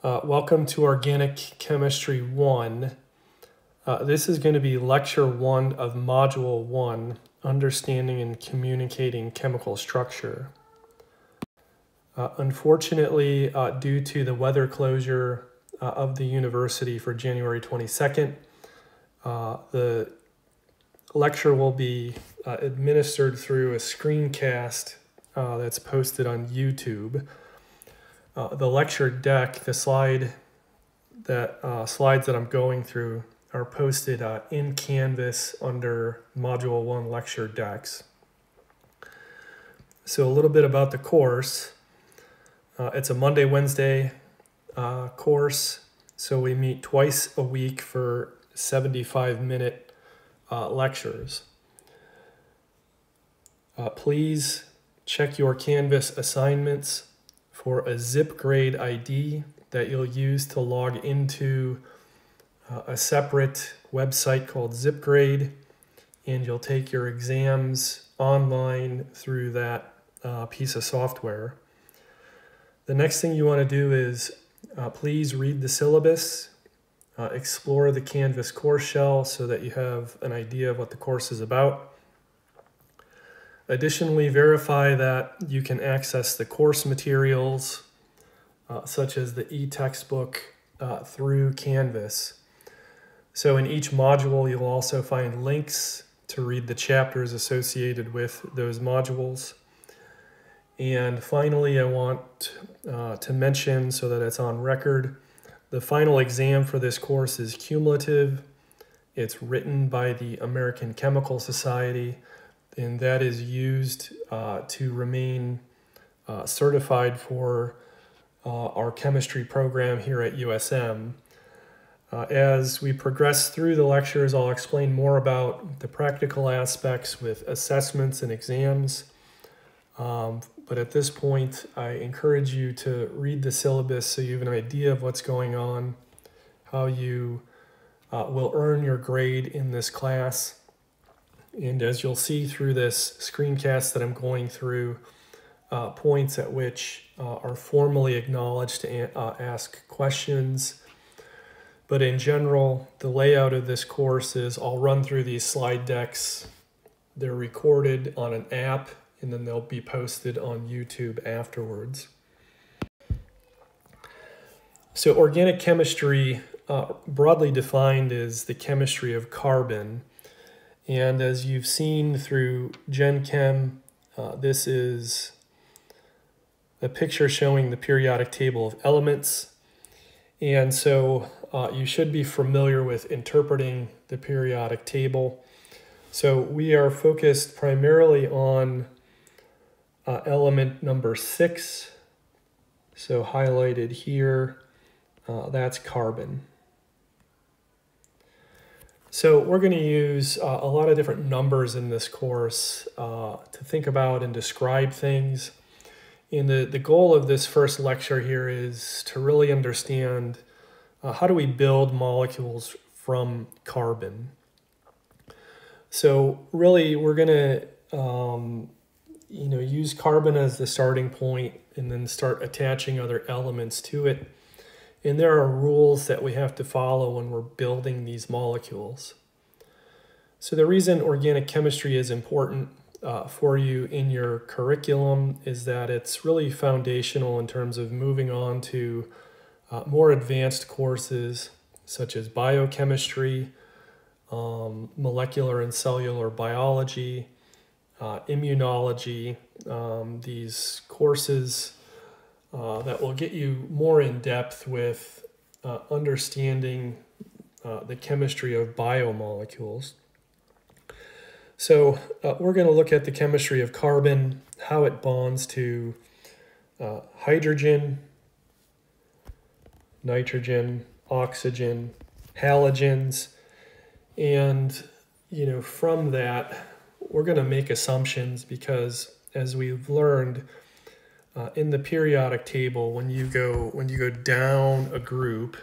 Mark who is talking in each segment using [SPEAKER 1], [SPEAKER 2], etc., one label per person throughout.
[SPEAKER 1] Welcome to Organic Chemistry 1. This is going to be Lecture 1 of Module 1, Understanding and Communicating Chemical Structure. Unfortunately, due to the weather closure of the university for January 22nd, the lecture will be administered through a screencast that's posted on YouTube. The lecture deck, the slides that I'm going through are posted in Canvas under Module 1 lecture decks. So a little bit about the course. It's a Monday, Wednesday course. So we meet twice a week for 75-minute lectures. Please check your Canvas assignments for a zip grade ID that you'll use to log into a separate website called ZipGrade, and you'll take your exams online through that piece of software. The next thing you want to do is please read the syllabus, explore the Canvas course shell so that you have an idea of what the course is about. Additionally, verify that you can access the course materials, such as the e-textbook, through Canvas. So in each module, you'll also find links to read the chapters associated with those modules. And finally, I want to mention, so that it's on record, the final exam for this course is cumulative. It's written by the American Chemical Society, and that is used to remain certified for our chemistry program here at USM. As we progress through the lectures, I'll explain more about the practical aspects with assessments and exams. But at this point, I encourage you to read the syllabus so you have an idea of what's going on, how you will earn your grade in this class. And as you'll see through this screencast that I'm going through, points at which are formally acknowledged to ask questions. But in general, the layout of this course is I'll run through these slide decks. They're recorded on an app, and then they'll be posted on YouTube afterwards. So organic chemistry, broadly defined, is the chemistry of carbon. And as you've seen through Gen Chem, this is a picture showing the periodic table of elements. And so you should be familiar with interpreting the periodic table. So we are focused primarily on element number 6. So highlighted here, that's carbon. So we're going to use a lot of different numbers in this course to think about and describe things. And the goal of this first lecture here is to really understand how do we build molecules from carbon. So really we're going to use carbon as the starting point and then start attaching other elements to it. And there are rules that we have to follow when we're building these molecules. So the reason organic chemistry is important for you in your curriculum is that it's really foundational in terms of moving on to more advanced courses such as biochemistry, molecular and cellular biology, immunology, these courses that will get you more in depth with understanding the chemistry of biomolecules. So we're going to look at the chemistry of carbon, how it bonds to hydrogen, nitrogen, oxygen, halogens, and from that we're going to make assumptions, because as we've learned in the periodic table, when you go down a group,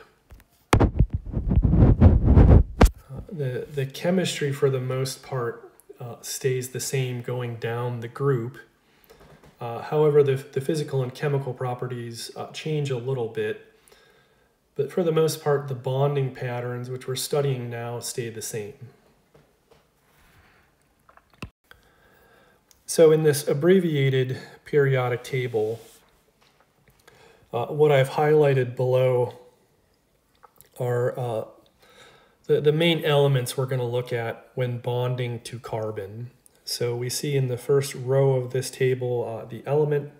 [SPEAKER 1] the chemistry for the most part stays the same going down the group. However, the physical and chemical properties change a little bit. But for the most part, the bonding patterns, which we're studying now, stay the same. So in this abbreviated periodic table, what I've highlighted below are the main elements we're going to look at when bonding to carbon. So we see in the first row of this table the element.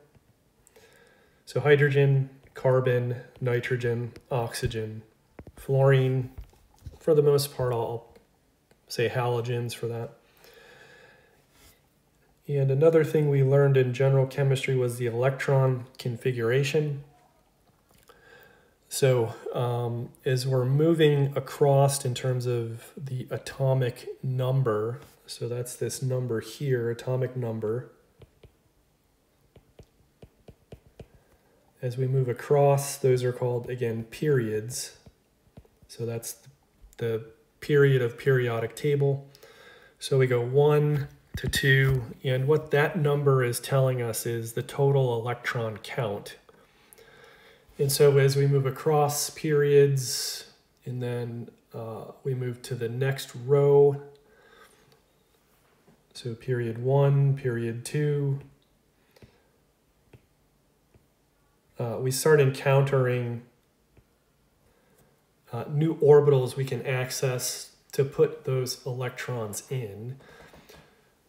[SPEAKER 1] So hydrogen, carbon, nitrogen, oxygen, fluorine. For the most part, I'll say halogens for that. And another thing we learned in general chemistry was the electron configuration. So as we're moving across in terms of the atomic number, so that's this number here, atomic number. As we move across, those are called, again, periods. So that's the period of periodic table. So we go 1 to 2, and what that number is telling us is the total electron count. And so as we move across periods, and then we move to the next row, so period 1, period 2, we start encountering new orbitals we can access to put those electrons in.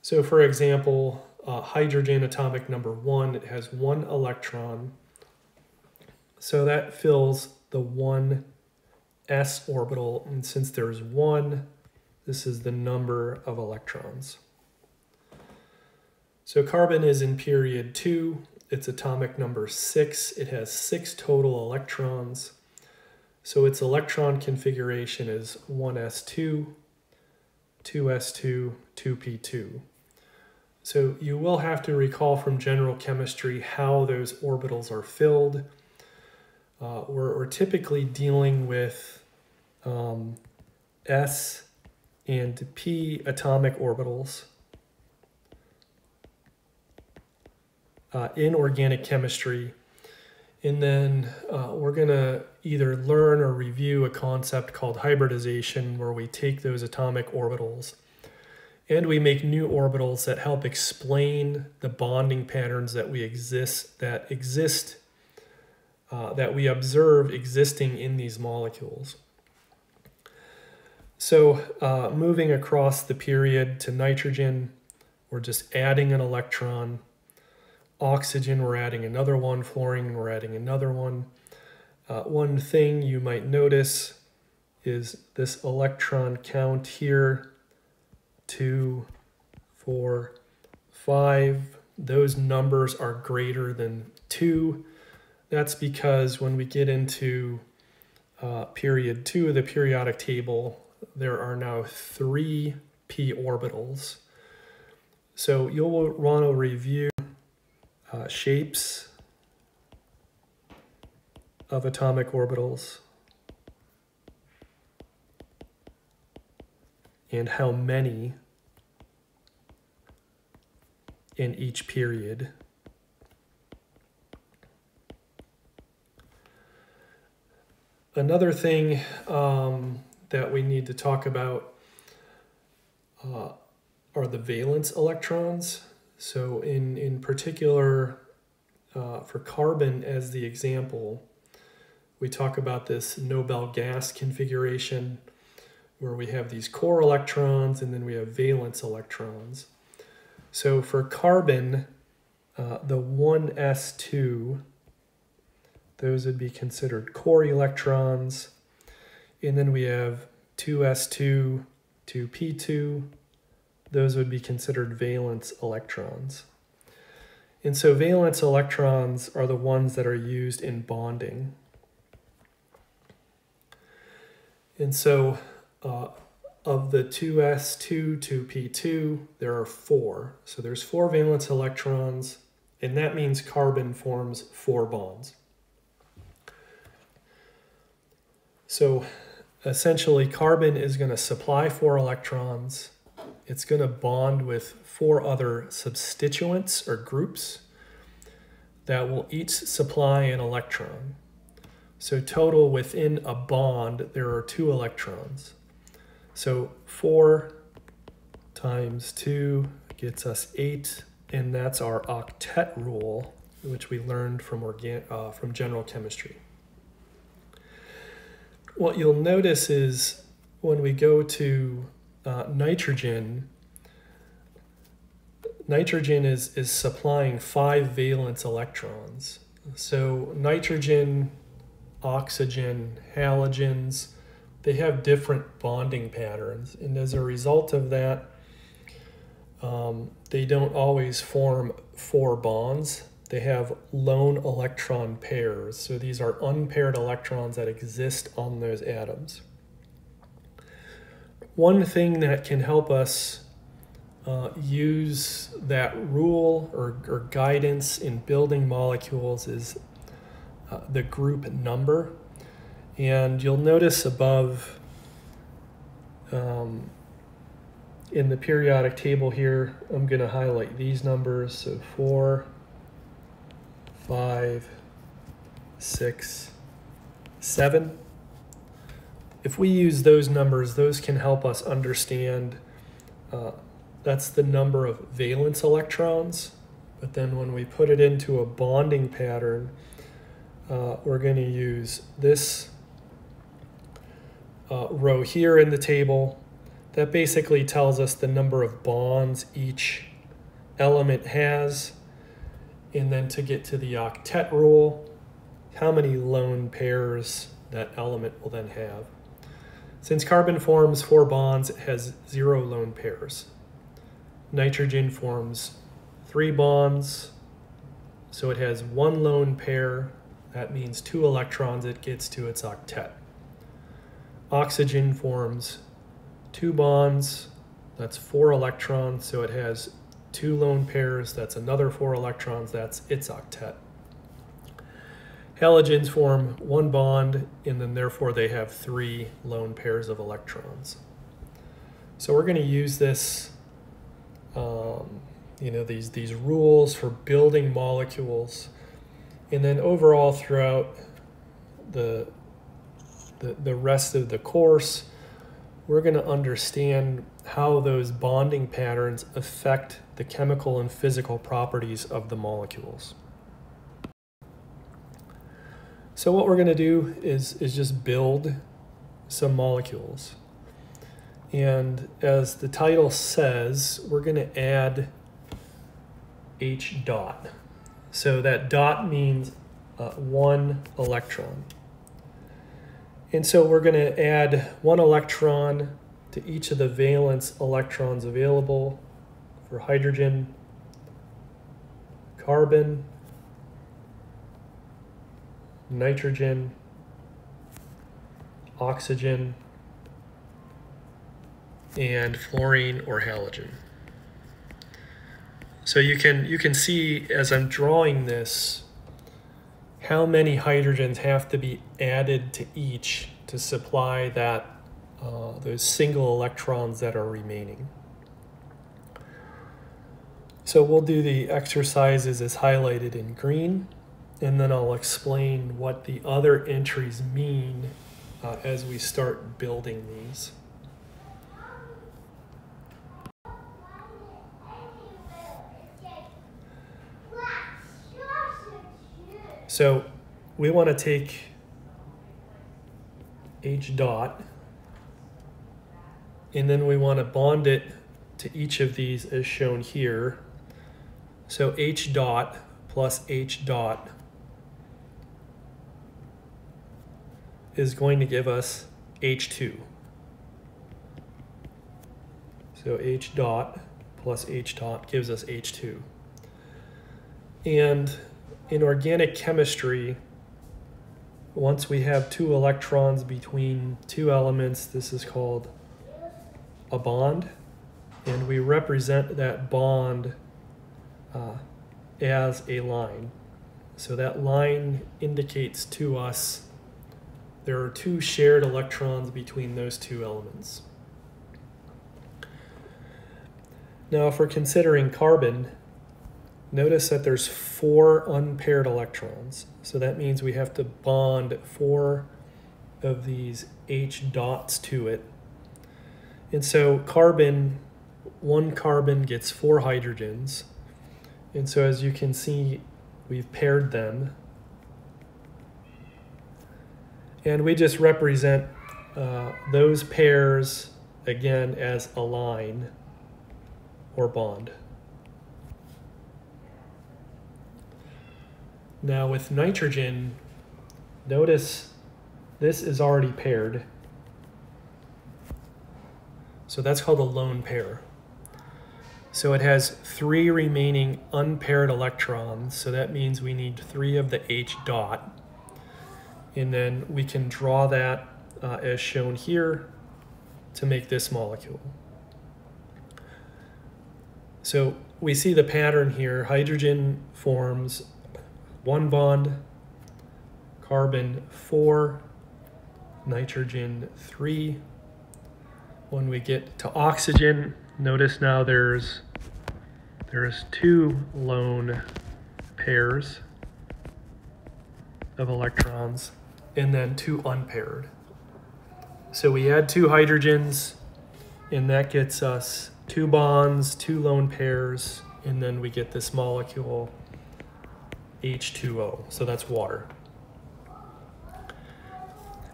[SPEAKER 1] So for example, hydrogen atomic number 1, it has 1 electron. So that fills the 1s orbital, and since there's 1, this is the number of electrons. So carbon is in period 2, it's atomic number 6, it has 6 total electrons. So its electron configuration is 1s2, 2s2, 2p2. So you will have to recall from general chemistry how those orbitals are filled. We're typically dealing with S and P atomic orbitals. In organic chemistry. And then we're going to either learn or review a concept called hybridization, where we take those atomic orbitals and we make new orbitals that help explain the bonding patterns that we observe existing in these molecules. So moving across the period to nitrogen, we're just adding an electron. Oxygen, we're adding another one. Fluorine, we're adding another one. One thing you might notice is this electron count here, 2, 4, 5. Those numbers are greater than 2. That's because when we get into period 2 of the periodic table, there are now 3 p orbitals. So you'll want to review shapes of atomic orbitals and how many in each period. Another thing that we need to talk about are the valence electrons. So in particular, for carbon as the example, we talk about this Nobel gas configuration where we have these core electrons and then we have valence electrons. So for carbon, the 1s2, those would be considered core electrons. And then we have 2s2, 2p2, those would be considered valence electrons. And so valence electrons are the ones that are used in bonding. And so of the 2s2, 2p2, there are 4. So there's 4 valence electrons, and that means carbon forms 4 bonds. So essentially, carbon is going to supply 4 electrons. It's going to bond with 4 other substituents or groups that will each supply an electron. So total within a bond, there are 2 electrons. So 4 times 2 gets us 8, and that's our octet rule, which we learned from general chemistry. What you'll notice is when we go to nitrogen, nitrogen is supplying 5 valence electrons. So nitrogen, oxygen, halogens, they have different bonding patterns, and as a result of that, they don't always form 4 bonds. They have lone electron pairs. So these are unpaired electrons that exist on those atoms. One thing that can help us use that rule or guidance in building molecules is the group number. And you'll notice above in the periodic table here, I'm going to highlight these numbers. So 4, 5, 6, 7. If we use those numbers, those can help us understand that's the number of valence electrons. But then when we put it into a bonding pattern, we're going to use this row here in the table. That basically tells us the number of bonds each element has. And then to get to the octet rule, how many lone pairs that element will then have. Since carbon forms 4 bonds, it has 0 lone pairs. Nitrogen forms 3 bonds, so it has 1 lone pair. That means 2 electrons it gets to its octet. Oxygen forms 2 bonds, that's 4 electrons, so it has 2 lone pairs, that's another 4 electrons, that's its octet. Halogens form 1 bond, and then therefore they have 3 lone pairs of electrons. So we're going to use this, these rules for building molecules, and then overall throughout the rest of the course, we're going to understand how those bonding patterns affect the chemical and physical properties of the molecules. So what we're going to do is just build some molecules. And as the title says, we're going to add H dot. So that dot means 1 electron. And so we're going to add 1 electron to each of the valence electrons available for hydrogen, carbon, nitrogen, oxygen, and fluorine or halogen. So you can see as I'm drawing this how many hydrogens have to be added to each to supply that those single electrons that are remaining. So we'll do the exercises as highlighted in green, and then I'll explain what the other entries mean as we start building these. So we want to take H dot, and then we want to bond it to each of these as shown here. So H dot plus H dot is going to give us H2. So H dot plus H dot gives us H2. And in organic chemistry, once we have 2 electrons between 2 elements, this is called a bond, and we represent that bond as a line. So that line indicates to us there are 2 shared electrons between those 2 elements. Now if we're considering carbon, notice that there's 4 unpaired electrons. So that means we have to bond 4 of these H dots to it. And so one carbon gets 4 hydrogens. And so as you can see, we've paired them. And we just represent those pairs, again, as a line or bond. Now with nitrogen, notice this is already paired. So that's called a lone pair. So it has 3 remaining unpaired electrons. So that means we need 3 of the H dot. And then we can draw that as shown here to make this molecule. So we see the pattern here. Hydrogen forms 1 bond, carbon 4, nitrogen 3. When we get to oxygen, notice now there's 2 lone pairs of electrons and then 2 unpaired. So we add 2 hydrogens and that gets us 2 bonds, 2 lone pairs, and then we get this molecule H2O. So that's water.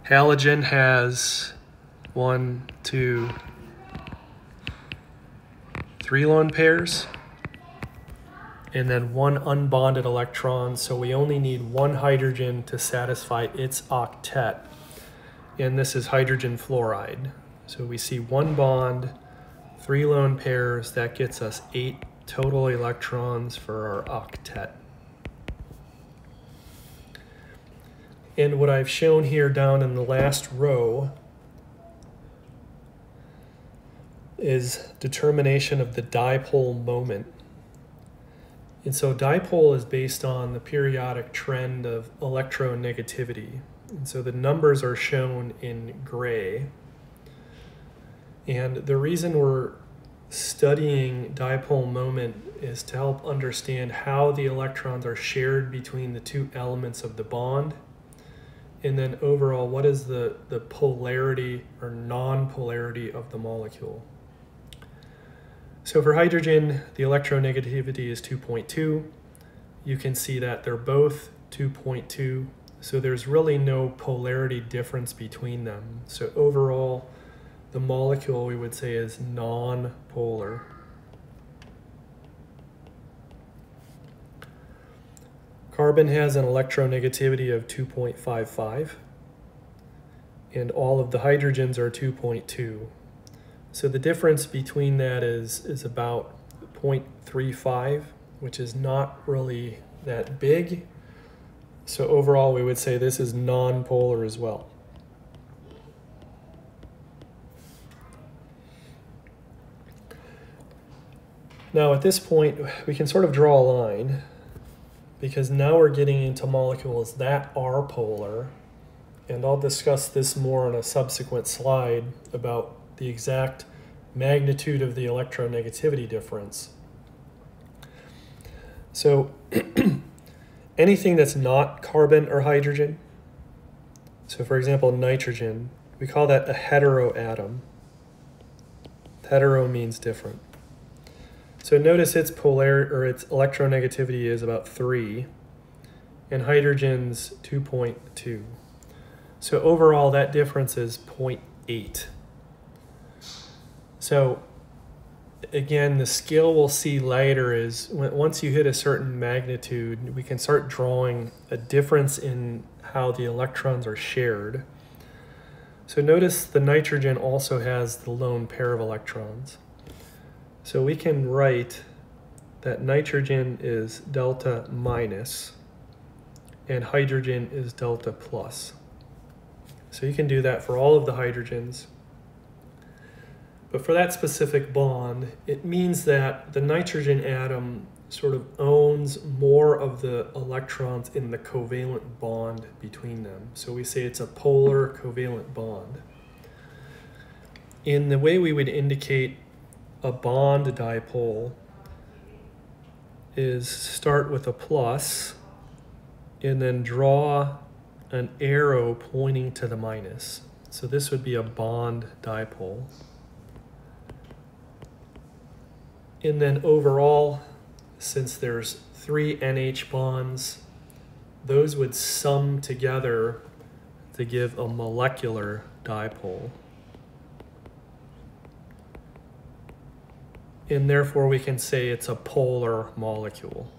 [SPEAKER 1] Halogen has 1, 2, 3 lone pairs, and then 1 unbonded electron. So we only need 1 hydrogen to satisfy its octet. And this is hydrogen fluoride. So we see 1 bond, 3 lone pairs. That gets us 8 total electrons for our octet. And what I've shown here down in the last row is determination of the dipole moment. And so dipole is based on the periodic trend of electronegativity. And so the numbers are shown in gray. And the reason we're studying dipole moment is to help understand how the electrons are shared between the 2 elements of the bond. And then overall, what is the polarity or non-polarity of the molecule? So for hydrogen, the electronegativity is 2.2. You can see that they're both 2.2. So there's really no polarity difference between them. So overall, the molecule we would say is non-polar. Carbon has an electronegativity of 2.55, and all of the hydrogens are 2.2. So the difference between that is about 0.35, which is not really that big. So overall, we would say this is non-polar as well. Now at this point, we can sort of draw a line, because now we're getting into molecules that are polar, and I'll discuss this more on a subsequent slide about the exact magnitude of the electronegativity difference. So anything that's not carbon or hydrogen, so for example nitrogen, we call that a heteroatom. Hetero means different. So notice its polarity or its electronegativity is about 3, and hydrogen's 2.2. So overall, that difference is 0.8. So again, the scale we'll see later is once you hit a certain magnitude, we can start drawing a difference in how the electrons are shared. So notice the nitrogen also has the lone pair of electrons. So we can write that nitrogen is delta minus and hydrogen is delta plus. So you can do that for all of the hydrogens. But for that specific bond, it means that the nitrogen atom sort of owns more of the electrons in the covalent bond between them. So we say it's a polar covalent bond. In the way we would indicate a bond dipole is start with a plus and then draw an arrow pointing to the minus. So this would be a bond dipole. And then overall, since there's 3 NH bonds, those would sum together to give a molecular dipole. And therefore we can say it's a polar molecule.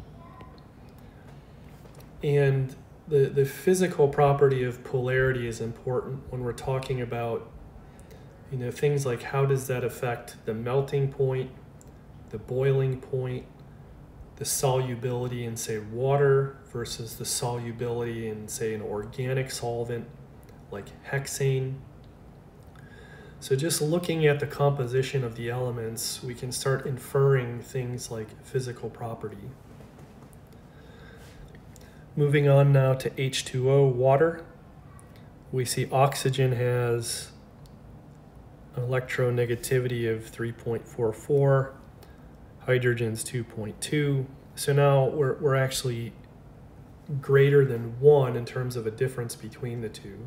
[SPEAKER 1] And the physical property of polarity is important when we're talking about, things like how does that affect the melting point, the boiling point, the solubility in, say, water versus the solubility in, say, an organic solvent like hexane. So just looking at the composition of the elements, we can start inferring things like physical property. Moving on now to H2O, water. We see oxygen has an electronegativity of 3.44, hydrogen's 2.2. So now we're actually greater than 1 in terms of a difference between the two.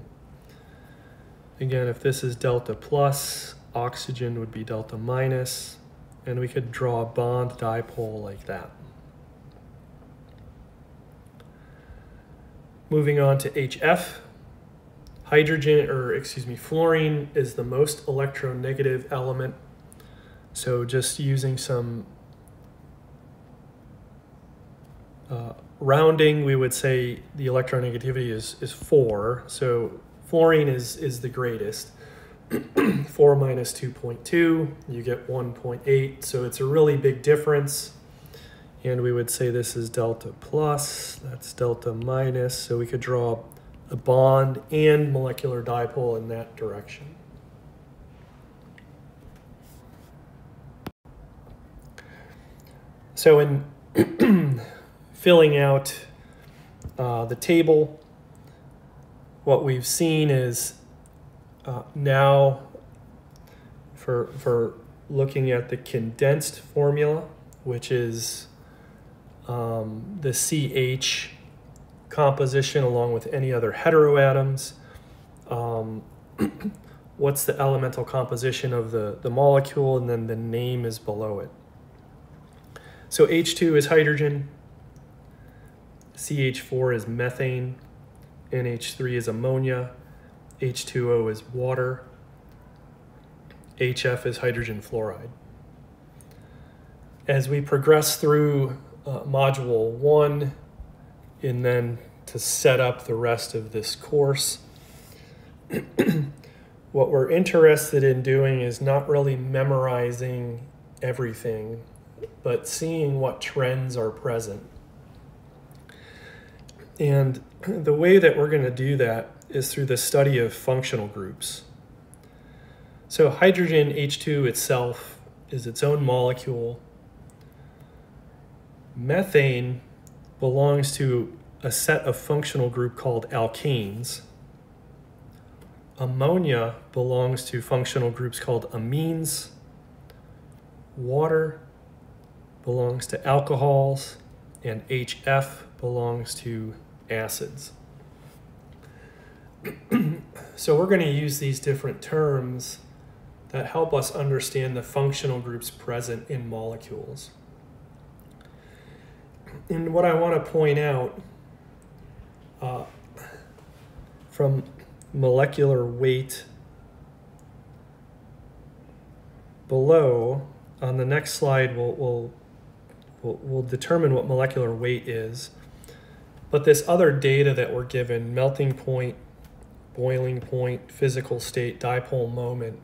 [SPEAKER 1] Again, if this is delta plus, oxygen would be delta minus, and we could draw a bond dipole like that. Moving on to HF, fluorine is the most electronegative element. So just using some rounding, we would say the electronegativity is 4. So fluorine is the greatest. 4 minus 2.2, you get 1.8. So it's a really big difference. And we would say this is delta plus, that's delta minus. So we could draw a bond and molecular dipole in that direction. So in filling out the table, what we've seen is now for looking at the condensed formula, which is the CH composition along with any other heteroatoms. What's the elemental composition of the molecule, and then the name is below it. So H2 is hydrogen, CH4 is methane, NH3 is ammonia, H2O is water, HF is hydrogen fluoride. As we progress through Module 1, and then to set up the rest of this course, what we're interested in doing is not really memorizing everything, but seeing what trends are present. And the way that we're going to do that is through the study of functional groups. So hydrogen H2 itself is its own molecule. Methane belongs to a set of functional group called alkanes. Ammonia belongs to functional groups called amines. Water belongs to alcohols, and HF belongs to acids. So we're going to use these different terms that help us understand the functional groups present in molecules. And what I want to point out from molecular weight below, on the next slide we'll determine what molecular weight is. But this other data that we're given, melting point, boiling point, physical state, dipole moment,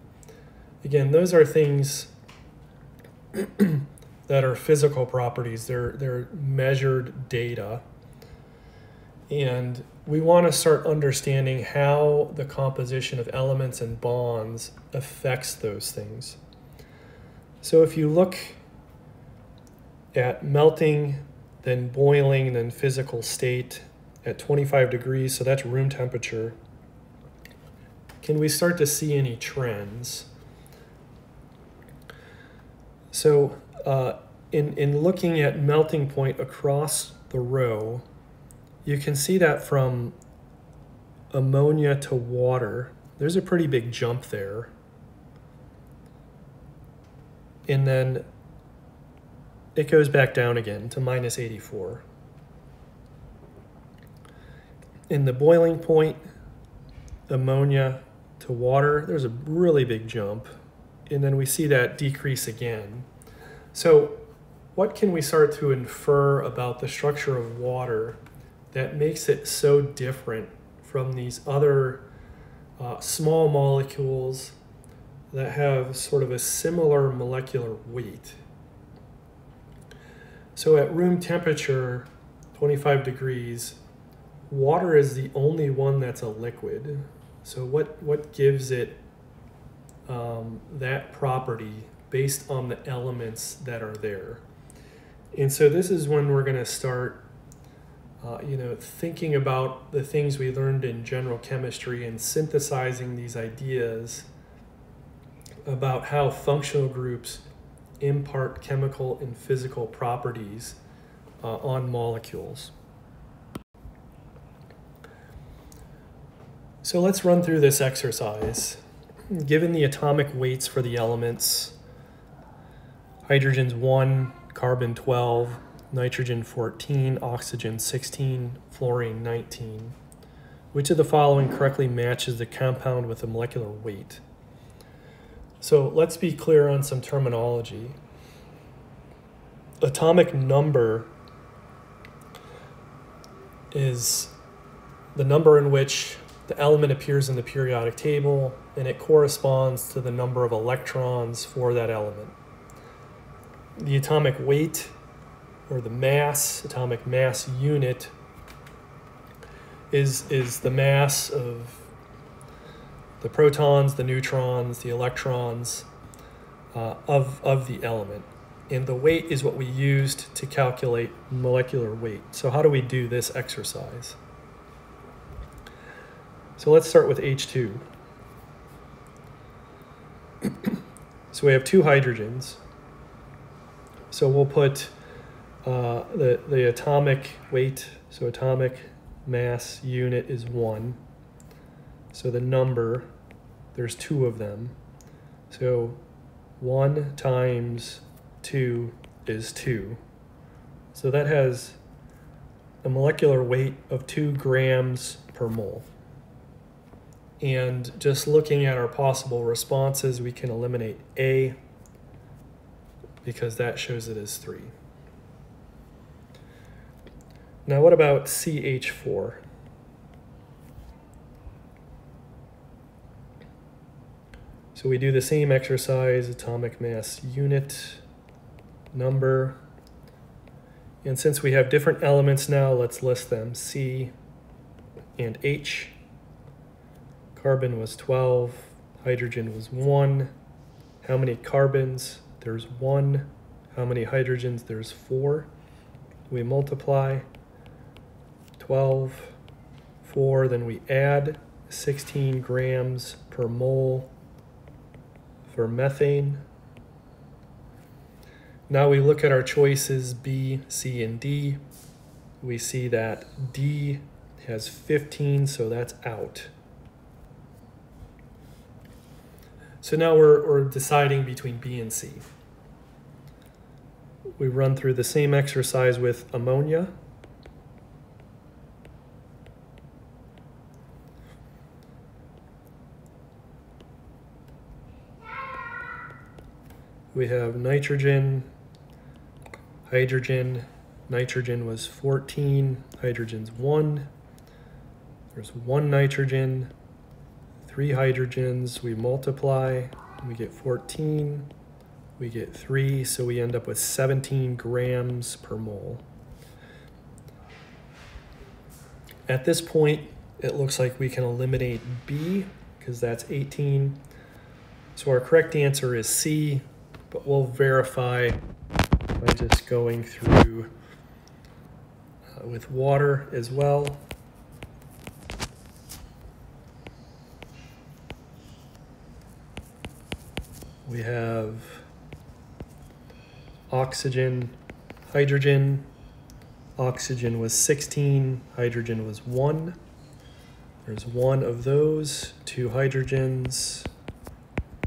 [SPEAKER 1] again, those are things that are physical properties. They're measured data. And we want to start understanding how the composition of elements and bonds affects those things. So if you look at melting, then boiling, then physical state at 25 degrees, so that's room temperature, can we start to see any trends? So In looking at melting point across the row, you can see that from ammonia to water, there's a pretty big jump there. And then it goes back down again to minus 84. In the boiling point, ammonia to water, there's a really big jump. And then we see that decrease again. So what can we start to infer about the structure of water that makes it so different from these other small molecules that have sort of a similar molecular weight? So at room temperature, 25 degrees, water is the only one that's a liquid. So what gives it that property based on the elements that are there? And so this is when we're going to start thinking about the things we learned in general chemistry and synthesizing these ideas about how functional groups impart chemical and physical properties on molecules. So let's run through this exercise. Given the atomic weights for the elements, hydrogen's 1, carbon 12, nitrogen 14, oxygen 16, fluorine 19. Which of the following correctly matches the compound with a molecular weight? So let's be clear on some terminology. Atomic number is the number in which the element appears in the periodic table, and it corresponds to the number of electrons for that element. The atomic weight, or the mass, atomic mass unit, is the mass of the protons, the neutrons, the electrons of the element. And the weight is what we used to calculate molecular weight. So how do we do this exercise? So let's start with H2. So we have 2 hydrogens. So we'll put the atomic weight, so atomic mass unit is 1. So the number, there's 2 of them. So 1 times 2 is 2. So that has a molecular weight of 2 grams per mole. And just looking at our possible responses, we can eliminate A because that shows it as 3. Now what about CH4? So we do the same exercise, atomic mass unit, number. And since we have different elements now, let's list them, C and H. Carbon was 12, hydrogen was 1. How many carbons? There's 1. How many hydrogens? There's 4. We multiply, 12, 4, then we add 16 grams per mole for methane. Now we look at our choices B, C, and D. We see that D has 15, so that's out. So now we're deciding between B and C. We run through the same exercise with ammonia. We have nitrogen, hydrogen. Nitrogen was 14, hydrogen's 1. There's 1 nitrogen, 3 hydrogens. We multiply, we get 14. We get 3, so we end up with 17 grams per mole. At this point, it looks like we can eliminate B because that's 18. So our correct answer is C, but we'll verify by just going through with water as well. We have oxygen, hydrogen. Oxygen was 16, hydrogen was 1. There's 1 of those, 2 hydrogens.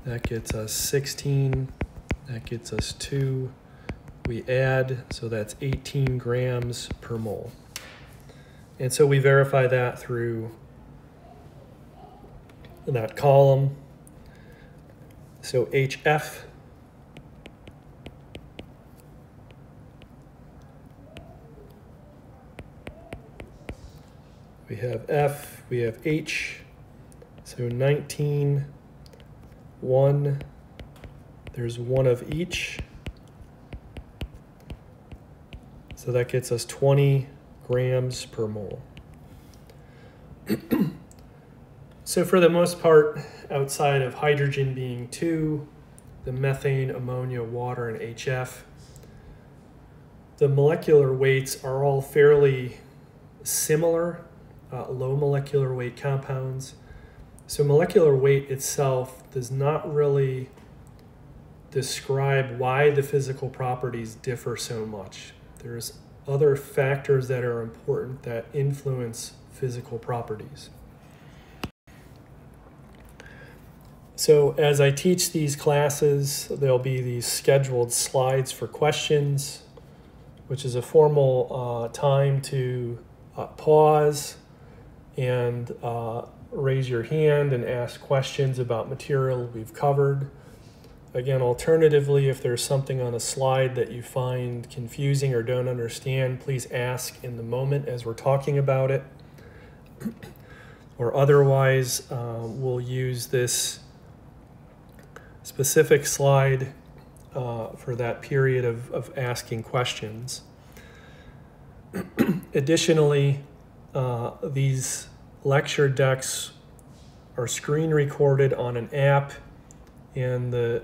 [SPEAKER 1] That gets us 16. That gets us 2. We add, so that's 18 grams per mole. And so we verify that through that column. So HF, we have F, we have H, so 19, 1, there's 1 of each. So that gets us 20 grams per mole. So for the most part, outside of hydrogen being 2, the methane, ammonia, water, and HF, the molecular weights are all fairly similar, low molecular weight compounds. So molecular weight itself does not really describe why the physical properties differ so much. There's other factors that are important that influence physical properties. So as I teach these classes, there'll be these scheduled slides for questions, which is a formal time to pause and raise your hand and ask questions about material we've covered. Again, alternatively, if there's something on a slide that you find confusing or don't understand, please ask in the moment as we're talking about it. Or otherwise, we'll use this specific slide for that period of asking questions. Additionally, these lecture decks are screen recorded on an app, and the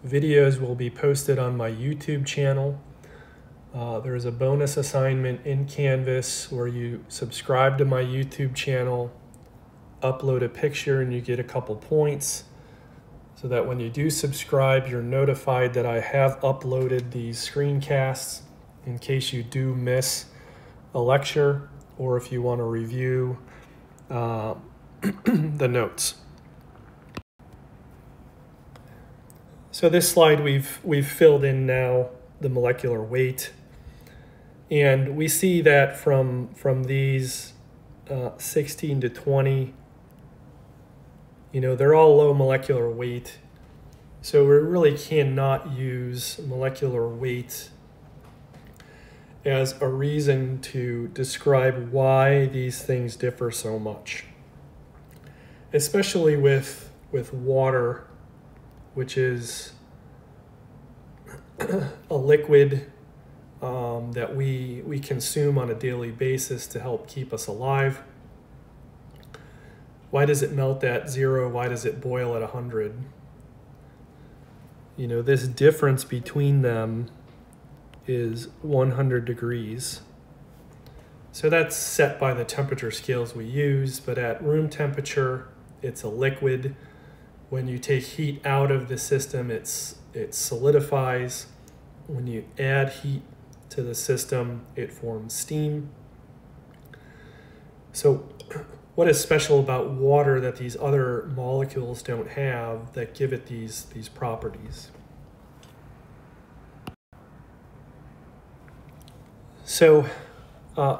[SPEAKER 1] videos will be posted on my YouTube channel. There's a bonus assignment in Canvas where you subscribe to my YouTube channel, upload a picture, and you get a couple points, so that when you do subscribe, you're notified that I have uploaded these screencasts in case you do miss a lecture or if you want to review the notes. So this slide we've filled in now the molecular weight, and we see that from these 16 to 20, they're all low molecular weight. So we really cannot use molecular weight as a reason to describe why these things differ so much, especially with water, which is a liquid that we consume on a daily basis to help keep us alive. Why does it melt at 0? Why does it boil at 100? This difference between them is 100 degrees. So that's set by the temperature scales we use, but at room temperature, it's a liquid. When you take heat out of the system, it solidifies. When you add heat to the system, it forms steam. So what is special about water that these other molecules don't have that give it these properties? So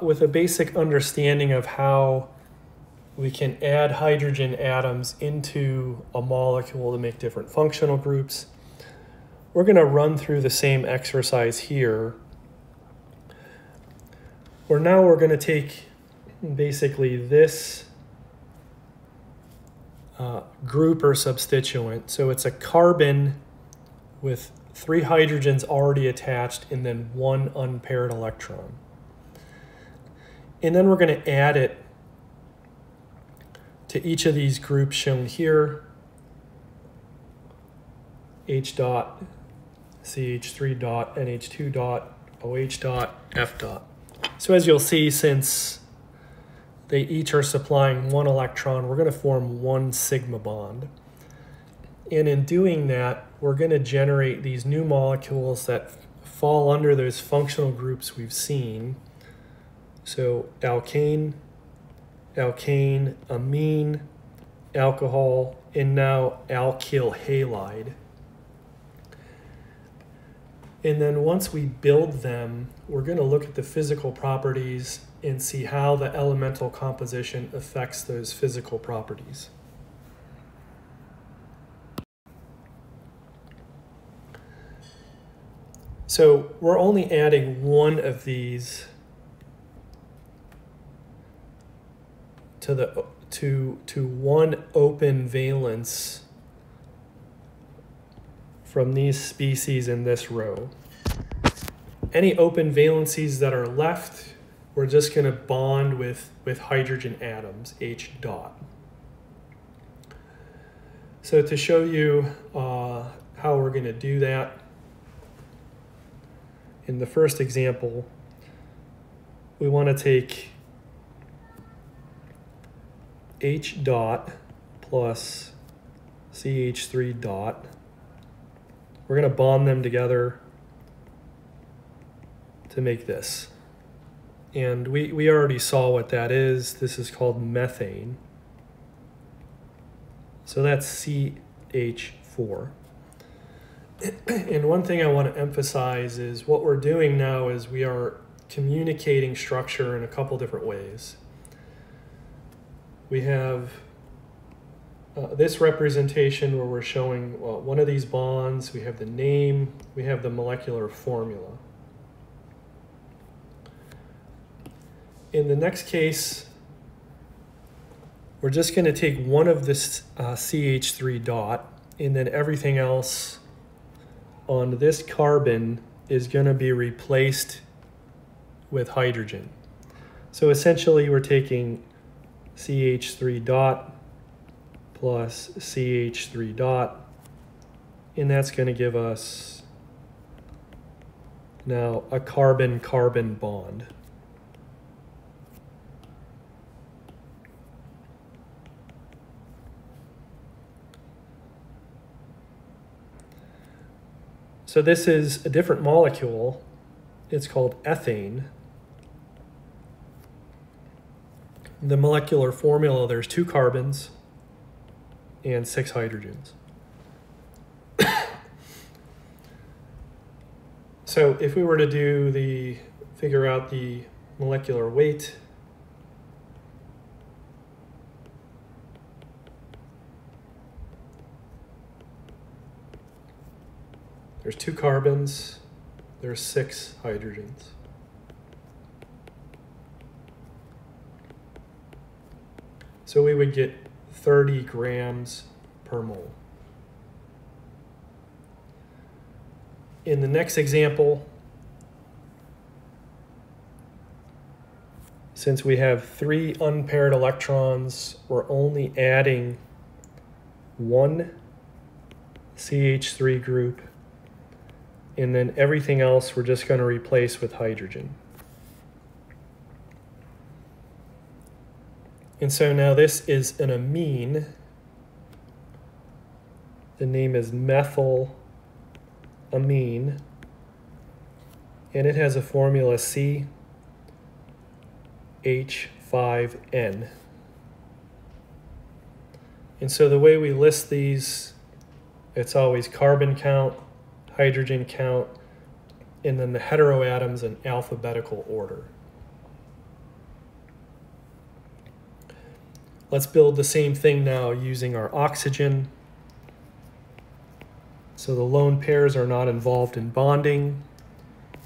[SPEAKER 1] with a basic understanding of how we can add hydrogen atoms into a molecule to make different functional groups, we're going to run through the same exercise here, where now we're going to take basically this group or substituent. So it's a carbon with 3 hydrogens already attached and then 1 unpaired electron. And then we're going to add it to each of these groups shown here: H dot, CH3 dot, NH2 dot, OH dot, F dot. So as you'll see, since they each are supplying 1 electron, we're going to form 1 sigma bond. And in doing that, we're going to generate these new molecules that fall under those functional groups we've seen. So alkane, alkane, amine, alcohol, and now alkyl halide. And then once we build them, we're going to look at the physical properties and see how the elemental composition affects those physical properties. So we're only adding one of these to one open valence from these species in this row. Any open valencies that are left, we're just going to bond with hydrogen atoms, H dot. So to show you how we're going to do that, in the first example, we want to take H dot plus CH3 dot. We're going to bond them together to make this. And we already saw what that is. This is called methane. So that's CH4. And one thing I want to emphasize is what we're doing now is we are communicating structure in a couple different ways. We have this representation where we're showing one of these bonds, we have the name, we have the molecular formula. In the next case, we're just going to take one of this CH3 dot, and then everything else on this carbon is going to be replaced with hydrogen. So essentially we're taking CH3 dot plus CH3 dot, and that's going to give us now a carbon-carbon bond. So this is a different molecule. It's called ethane. The molecular formula, there's 2 carbons and 6 hydrogens. So if we were to figure out the molecular weight, there's 2 carbons, there's 6 hydrogens. So we would get 30 grams per mole. In the next example, since we have 3 unpaired electrons, we're only adding 1 CH3 group, and then everything else we're just going to replace with hydrogen. And so now this is an amine. The name is methylamine, and it has a formula CH5N. And so the way we list these, it's always carbon count, hydrogen count, and then the heteroatoms in alphabetical order. Let's build the same thing now using our oxygen. So the lone pairs are not involved in bonding.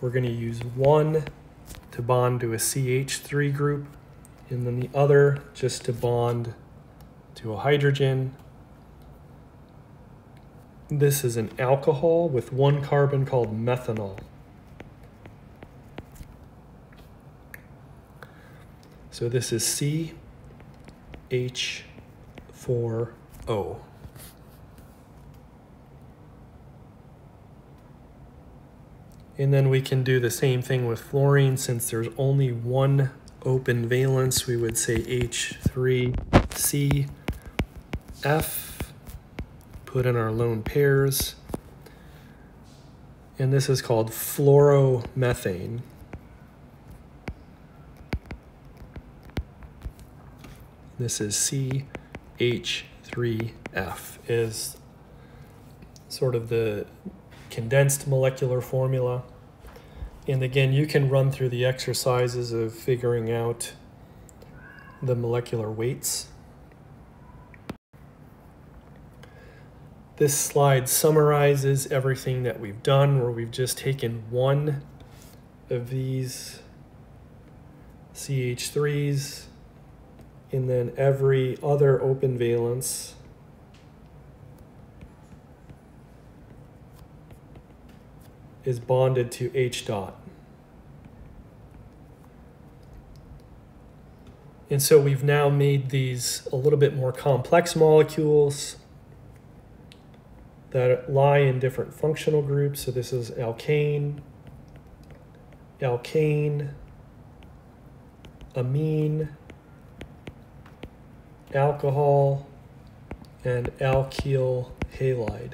[SPEAKER 1] We're going to use 1 to bond to a CH3 group, and then the other just to bond to a hydrogen. This is an alcohol with 1 carbon called methanol. So this is CH4O. And then we can do the same thing with fluorine. Since there's only 1 open valence, we would say H3CF. Put in our lone pairs. and this is called fluoromethane. This is CH3F, is sort of the condensed molecular formula. And again, you can run through the exercises of figuring out the molecular weights. This slide summarizes everything that we've done, where we've just taken one of these CH3s, and then every other open valence is bonded to H dot. And so we've now made these a little bit more complex molecules that lie in different functional groups. So this is alkane, alkane, amine, alcohol, and alkyl halide.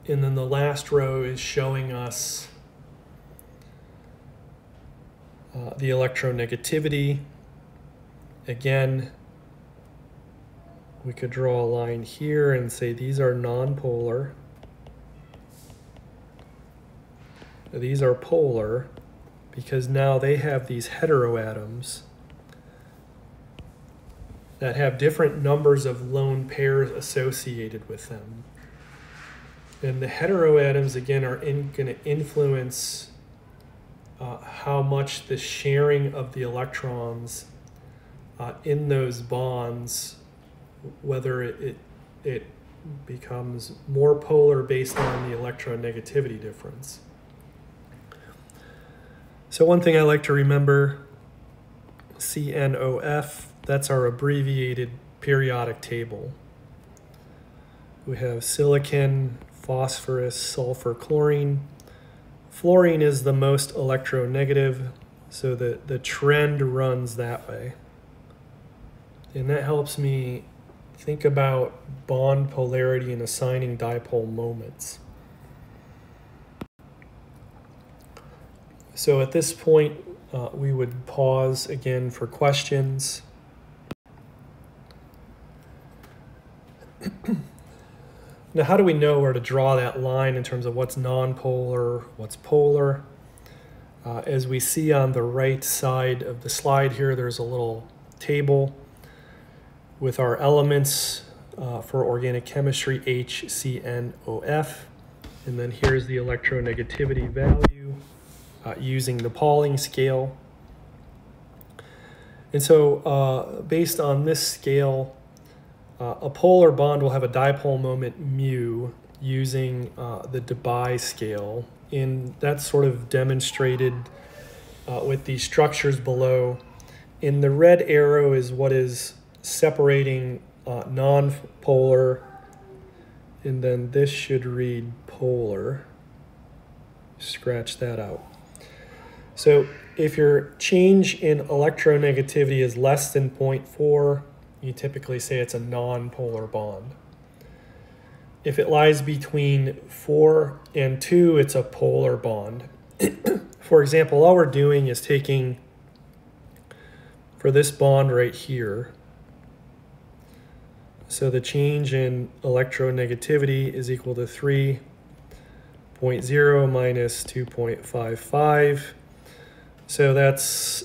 [SPEAKER 1] And then the last row is showing us the electronegativity. Again, we could draw a line here and say these are nonpolar. These are polar because now they have these heteroatoms that have different numbers of lone pairs associated with them. And the heteroatoms, again, are going to influence how much the sharing of the electrons in those bonds, whether it becomes more polar based on the electronegativity difference. So one thing I like to remember, CNOF, that's our abbreviated periodic table. We have silicon, phosphorus, sulfur, chlorine. Fluorine is the most electronegative, so the trend runs that way. And that helps me think about bond polarity and assigning dipole moments. So at this point, we would pause again for questions. Now, how do we know where to draw that line in terms of what's nonpolar, what's polar? As we see on the right side of the slide here, there's a little table with our elements for organic chemistry, HCNOF. And then here's the electronegativity value using the Pauling scale. And so based on this scale, a polar bond will have a dipole moment mu using the Debye scale. And that's sort of demonstrated with these structures below. In the red arrow is what is separating non-polar, and then this should read polar. Scratch that out. So if your change in electronegativity is less than 0.4, you typically say it's a non-polar bond. If it lies between 4 and 2, it's a polar bond. For example, all we're doing is taking, for this bond right here, so the change in electronegativity is equal to 3.0 minus 2.55. So that's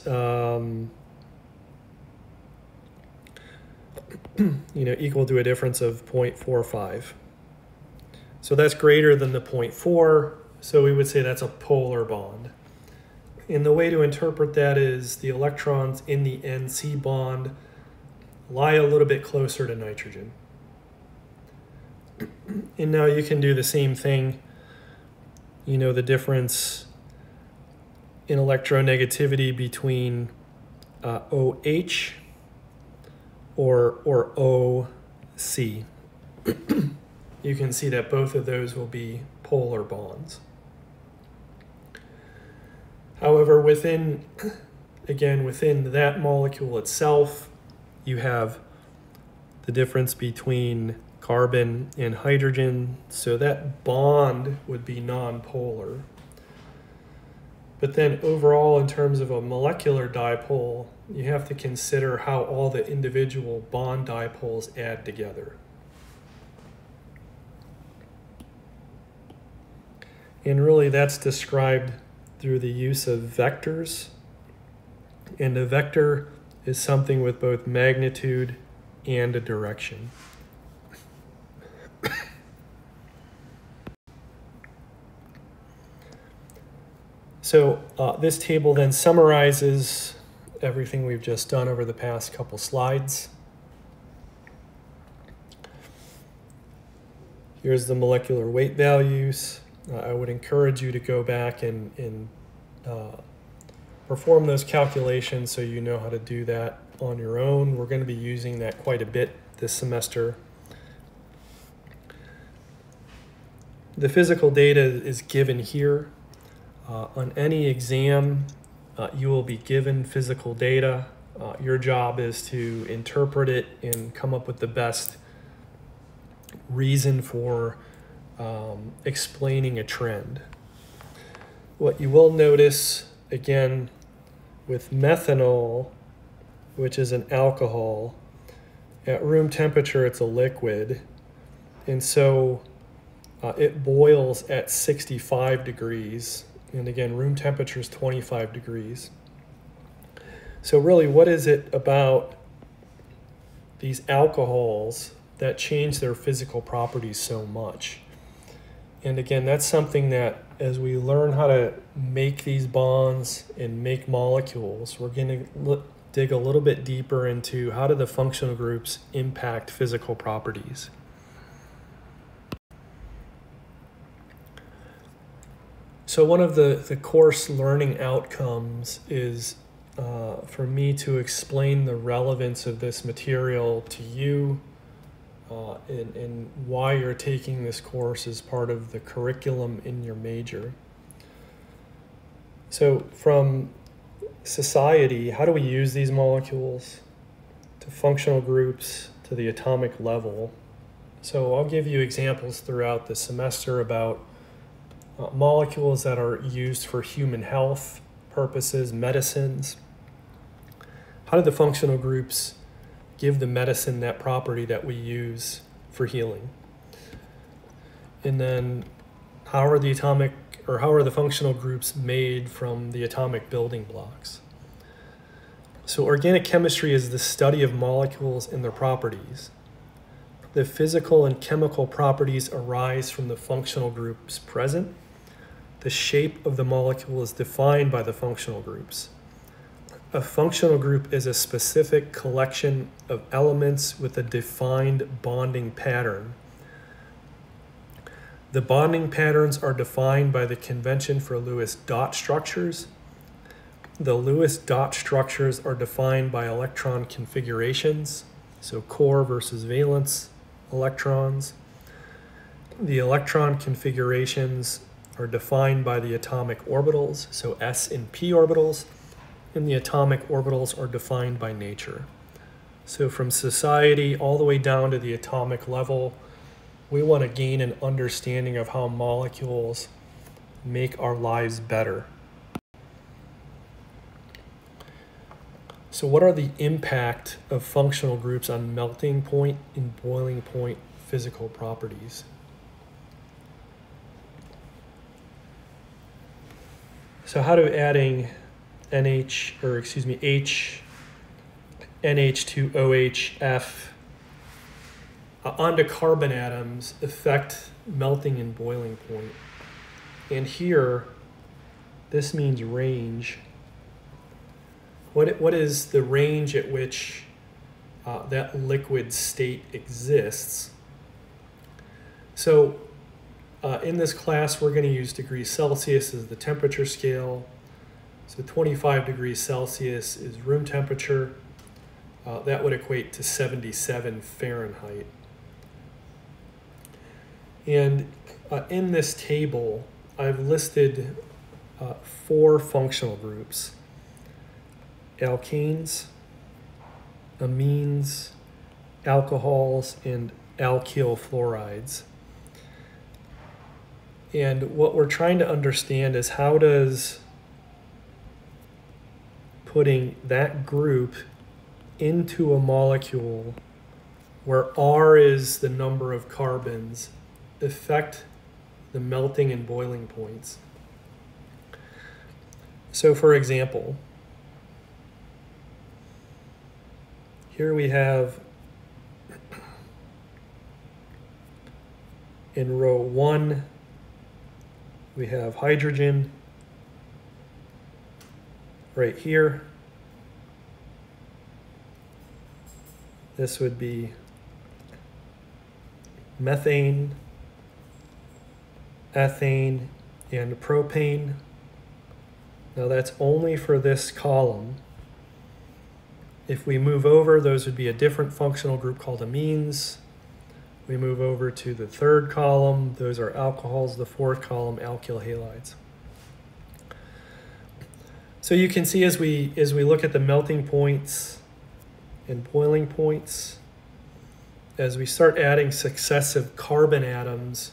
[SPEAKER 1] equal to a difference of 0.45. So that's greater than the 0.4, so we would say that's a polar bond. And the way to interpret that is the electrons in the NC bond lie a little bit closer to nitrogen. And now you can do the same thing, the difference in electronegativity between OH or OC. You can see that both of those will be polar bonds. However, within that molecule itself, you have the difference between carbon and hydrogen, so that bond would be nonpolar. But then overall, in terms of a molecular dipole, you have to consider how all the individual bond dipoles add together. And really that's described through the use of vectors. And a vector is something with both magnitude and a direction. So this table then summarizes everything we've just done over the past couple slides. Here's the molecular weight values. I would encourage you to go back and perform those calculations so you know how to do that on your own. We're going to be using that quite a bit this semester. The physical data is given here. On any exam, you will be given physical data. Your job is to interpret it and come up with the best reason for explaining a trend. What you will notice, again, with methanol, which is an alcohol, at room temperature it's a liquid, and so it boils at 65 degrees. And again, room temperature is 25 degrees. So really, what is it about these alcohols that change their physical properties so much? And again, that's something that as we learn how to make these bonds and make molecules, we're going to dig a little bit deeper into how do the functional groups impact physical properties. So one of the course learning outcomes is for me to explain the relevance of this material to you and why you're taking this course as part of the curriculum in your major. So from society, how do we use these molecules? To functional groups, to the atomic level. So I'll give you examples throughout the semester about molecules that are used for human health purposes, medicines. How do the functional groups give the medicine that property that we use for healing? And then how are the functional groups made from the atomic building blocks? So organic chemistry is the study of molecules and their properties. The physical and chemical properties arise from the functional groups present. The shape of the molecule is defined by the functional groups. A functional group is a specific collection of elements with a defined bonding pattern. The bonding patterns are defined by the convention for Lewis dot structures. The Lewis dot structures are defined by electron configurations, so core versus valence electrons. The electron configurations are defined by the atomic orbitals, so s and p orbitals, and the atomic orbitals are defined by nature. So from society all the way down to the atomic level, we want to gain an understanding of how molecules make our lives better. So what are the impact of functional groups on melting point and boiling point physical properties? So how do adding NH2OHF onto carbon atoms affect melting and boiling point? And here, this means range. What is the range at which that liquid state exists? So in this class, we're going to use degrees Celsius as the temperature scale. So 25 degrees Celsius is room temperature. That would equate to 77 Fahrenheit. And in this table, I've listed 4 functional groups: alkanes, amines, alcohols, and alkyl fluorides. And what we're trying to understand is how does putting that group into a molecule where R is the number of carbons affect the melting and boiling points. So for example, here we have in row 1, we have hydrogen right here. This would be methane, ethane, and propane. Now that's only for this column. If we move over, those would be a different functional group called amines. We move over to the third column, those are alcohols. The fourth column, alkyl halides. So you can see as we look at the melting points and boiling points, as we start adding successive carbon atoms,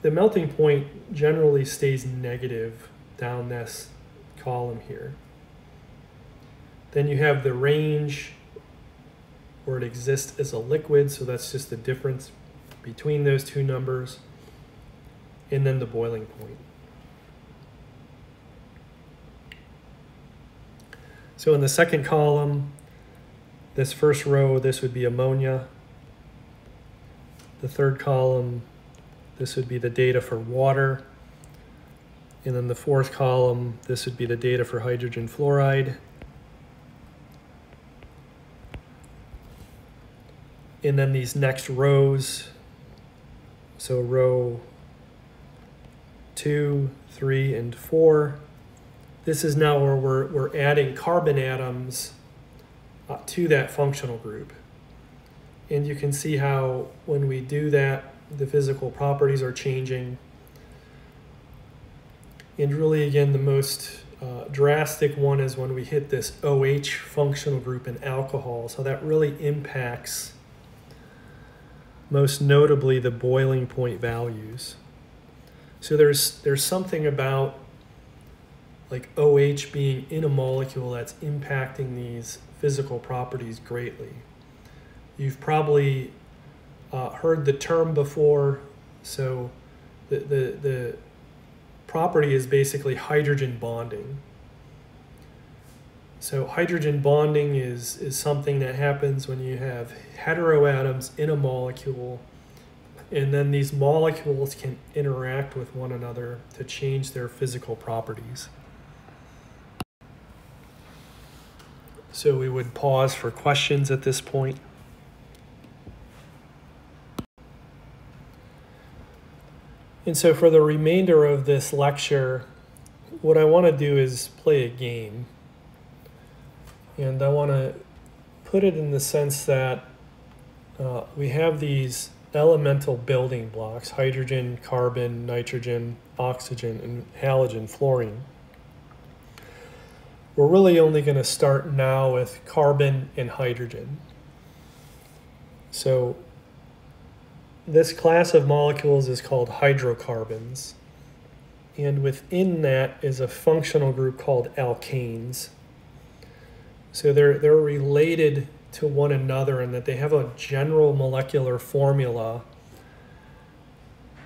[SPEAKER 1] the melting point generally stays negative down this column here. Then you have the range where it exists as a liquid, so that's just the difference between those two numbers, and then the boiling point. So in the second column, this first row, this would be ammonia. The third column, this would be the data for water. And then the fourth column, this would be the data for hydrogen fluoride. And then these next rows, so row 2, 3, and 4, this is now where we're adding carbon atoms to that functional group. And you can see how when we do that, the physical properties are changing. And really, again, the most drastic one is when we hit this OH functional group in alcohol. So that really impacts, most notably, the boiling point values. So there's something about like OH being in a molecule that's impacting these physical properties greatly. You've probably heard the term before. So the property is basically hydrogen bonding. So hydrogen bonding is something that happens when you have heteroatoms in a molecule, and then these molecules can interact with one another to change their physical properties. So we would pause for questions at this point. And so for the remainder of this lecture, what I want to do is play a game. And I want to put it in the sense that we have these elemental building blocks: hydrogen, carbon, nitrogen, oxygen, and halogen, fluorine. We're really only going to start now with carbon and hydrogen. So this class of molecules is called hydrocarbons. And within that is a functional group called alkanes. So they're related to one another in that they have a general molecular formula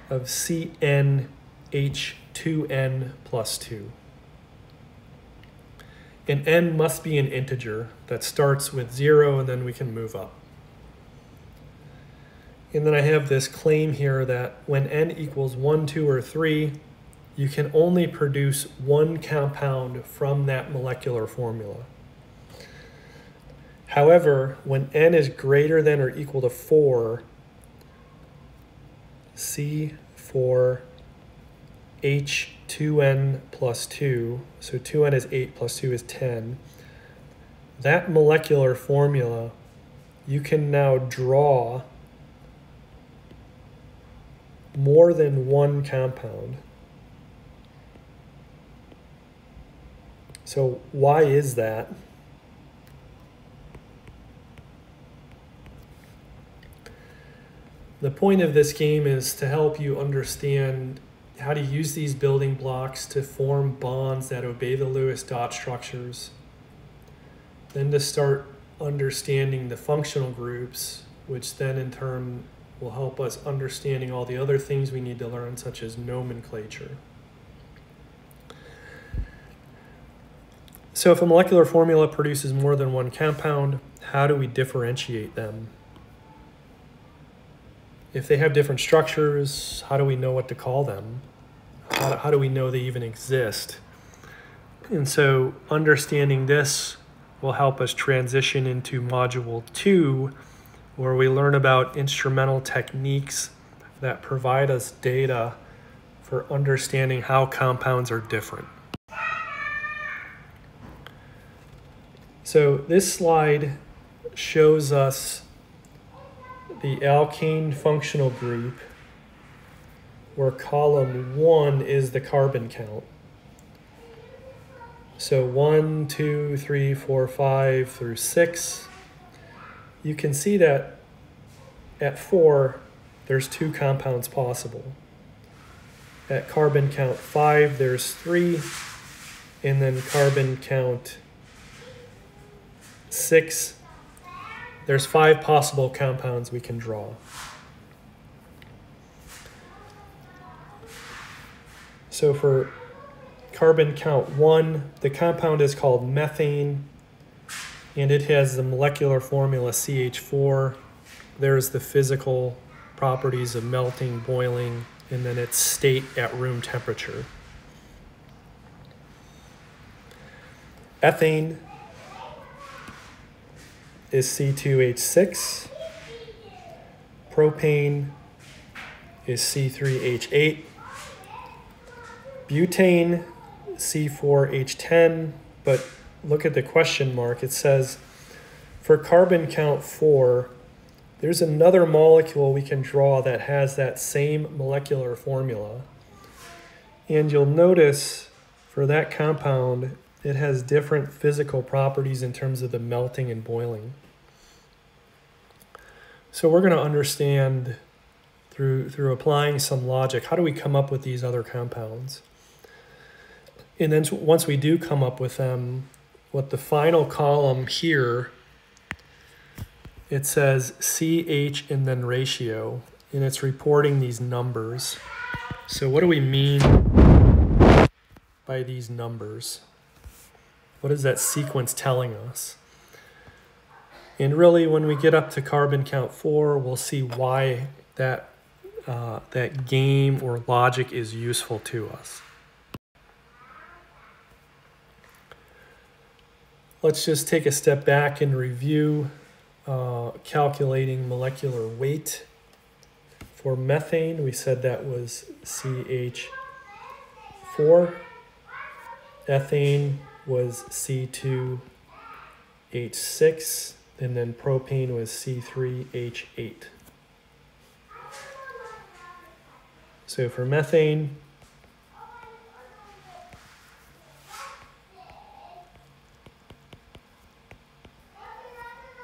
[SPEAKER 1] of CnH2n plus 2. And n must be an integer that starts with 0, and then we can move up. And then I have this claim here that when n equals 1, 2, or 3, you can only produce one compound from that molecular formula. However, when n is greater than or equal to 4, C4H2n plus 2, so 2n is 8 plus 2 is 10, that molecular formula, you can now draw more than one compound. So why is that? The point of this game is to help you understand how to use these building blocks to form bonds that obey the Lewis dot structures. Then to start understanding the functional groups, which then in turn will help us understanding all the other things we need to learn, such as nomenclature. So if a molecular formula produces more than one compound, how do we differentiate them? If they have different structures, how do we know what to call them? How do we know they even exist? And so understanding this will help us transition into Module 2, where we learn about instrumental techniques that provide us data for understanding how compounds are different. So this slide shows us the alkane functional group, where column 1 is the carbon count. So 1, 2, 3, 4, 5 through 6. You can see that at 4, there's 2 compounds possible. At carbon count 5, there's 3, and then carbon count 6, there's 5 possible compounds we can draw. So for carbon count 1, the compound is called methane, and it has the molecular formula CH4. There's the physical properties of melting, boiling, and then its state at room temperature. Ethane is C2H6. Propane is C3H8. Butane, C4H10, but look at the question mark. It says, for carbon count 4, there's another molecule we can draw that has that same molecular formula. And you'll notice for that compound, it has different physical properties in terms of the melting and boiling. So we're going to understand through applying some logic, how do we come up with these other compounds? And then once we do come up with them, what the final column here, it says CH and then ratio, and it's reporting these numbers. So what do we mean by these numbers? What is that sequence telling us? And really, when we get up to carbon count 4, we'll see why that game or logic is useful to us. Let's just take a step back and review calculating molecular weight. For methane, we said that was CH4. Ethane was C2H6, and then propane was C3H8. So for methane,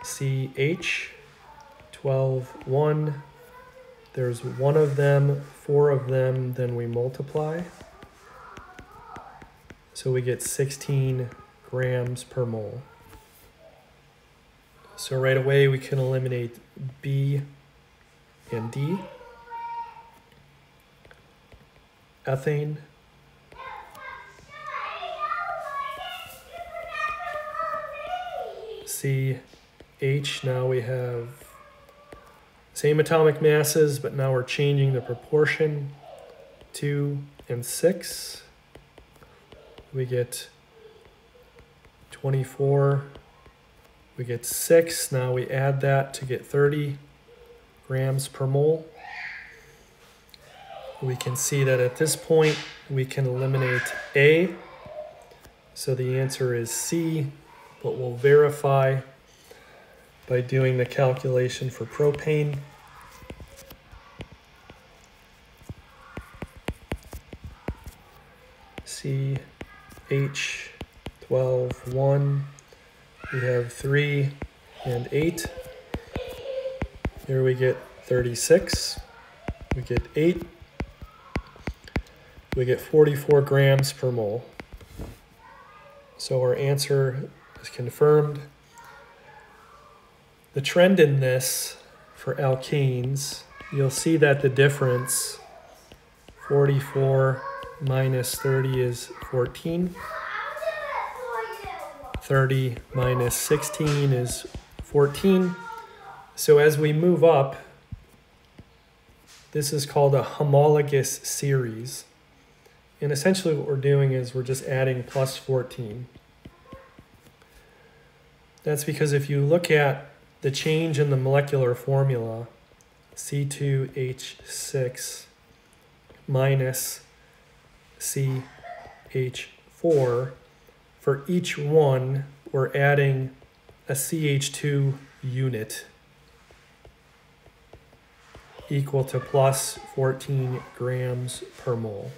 [SPEAKER 1] CH12, there's 1 of them, 4 of them, then we multiply. So we get 16 grams per mole. So right away we can eliminate B and D. Ethane. CH, now we have same atomic masses, but now we're changing the proportion. 2 and 6. We get 24. We get 6. Now we add that to get 30 grams per mole. We can see that at this point we can eliminate A. So the answer is C, but we'll verify by doing the calculation for propane. CH12, we have 3 and 8. Here we get 36. We get 8. We get 44 grams per mole. So our answer is confirmed. The trend in this for alkanes, you'll see that the difference, 44 minus 30 is 14. 30 minus 16 is 14. So as we move up, this is called a homologous series. And essentially what we're doing is we're just adding plus 14. That's because if you look at the change in the molecular formula, C2H6 minus CH4, for each one, we're adding a CH2 unit equal to plus 14 grams per mole.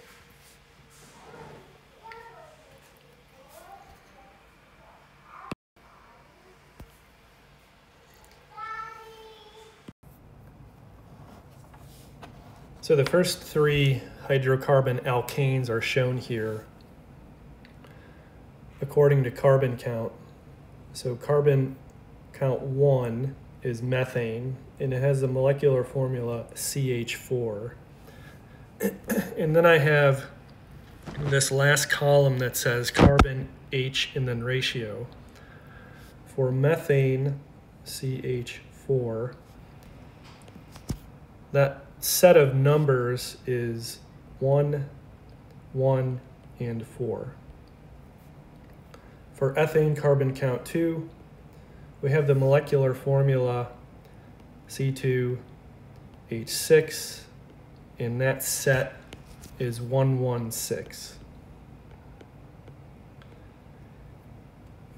[SPEAKER 1] So the first 3 hydrocarbon alkanes are shown here according to carbon count. So carbon count 1 is methane, and it has the molecular formula CH4. And then I have this last column that says carbon H and then ratio. For methane, CH4, that set of numbers is 1, 1, and 4. For ethane carbon count 2, we have the molecular formula C2H6, and that set is 116.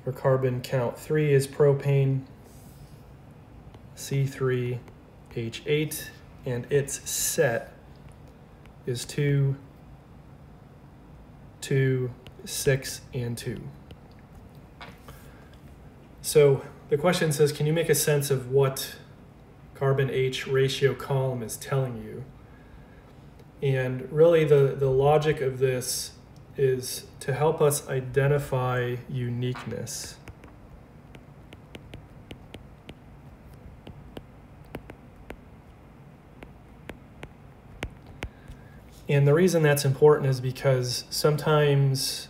[SPEAKER 1] For carbon count 3 is propane, C3H8, and its set is 2, 2, 6, and 2. So the question says, can you make a sense of what carbon H ratio column is telling you? And really the logic of this is to help us identify uniqueness. And the reason that's important is because sometimes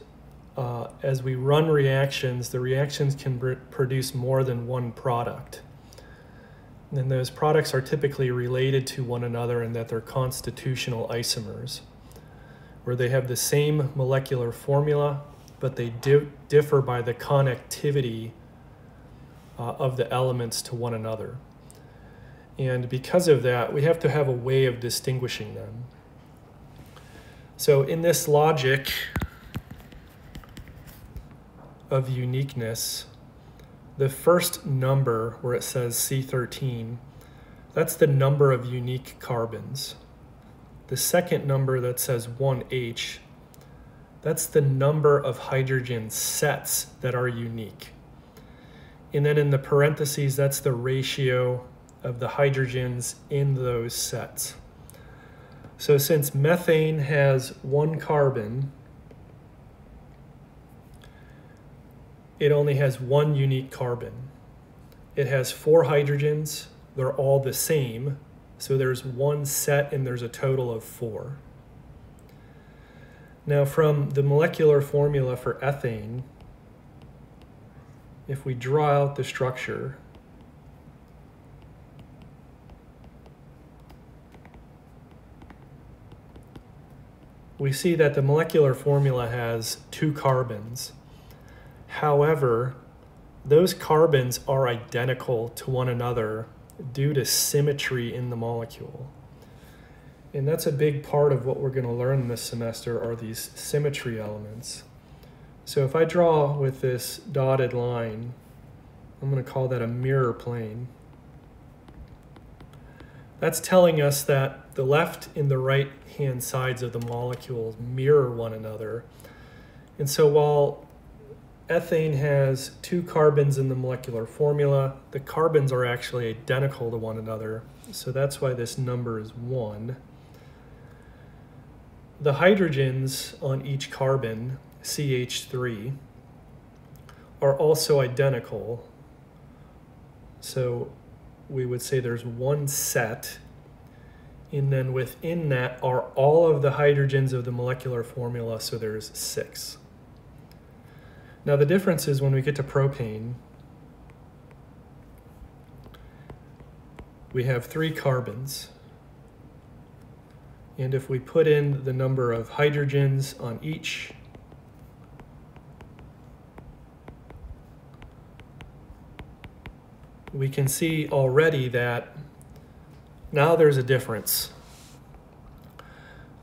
[SPEAKER 1] as we run reactions, the reactions can produce more than one product. And those products are typically related to one another in that they're constitutional isomers, where they have the same molecular formula, but they differ by the connectivity of the elements to one another. And because of that, we have to have a way of distinguishing them. So in this logic of uniqueness, the first number where it says C13, that's the number of unique carbons. The second number that says 1H, that's the number of hydrogen sets that are unique. And then in the parentheses, that's the ratio of the hydrogens in those sets. So since methane has 1 carbon, it only has 1 unique carbon. It has 4 hydrogens, they're all the same, so there's 1 set and there's a total of 4. Now from the molecular formula for ethane, if we draw out the structure, we see that the molecular formula has 2 carbons. However, those carbons are identical to one another due to symmetry in the molecule. And that's a big part of what we're going to learn this semester are these symmetry elements. So if I draw with this dotted line, I'm going to call that a mirror plane. That's telling us that the left and the right hand sides of the molecules mirror one another. And so while ethane has 2 carbons in the molecular formula. The carbons are actually identical to one another, so that's why this number is 1. The hydrogens on each carbon, CH3, are also identical. So we would say there's 1 set, and then within that are all of the hydrogens of the molecular formula, so there's 6. Now the difference is when we get to propane, we have 3 carbons. And if we put in the number of hydrogens on each, we can see already that now there's a difference.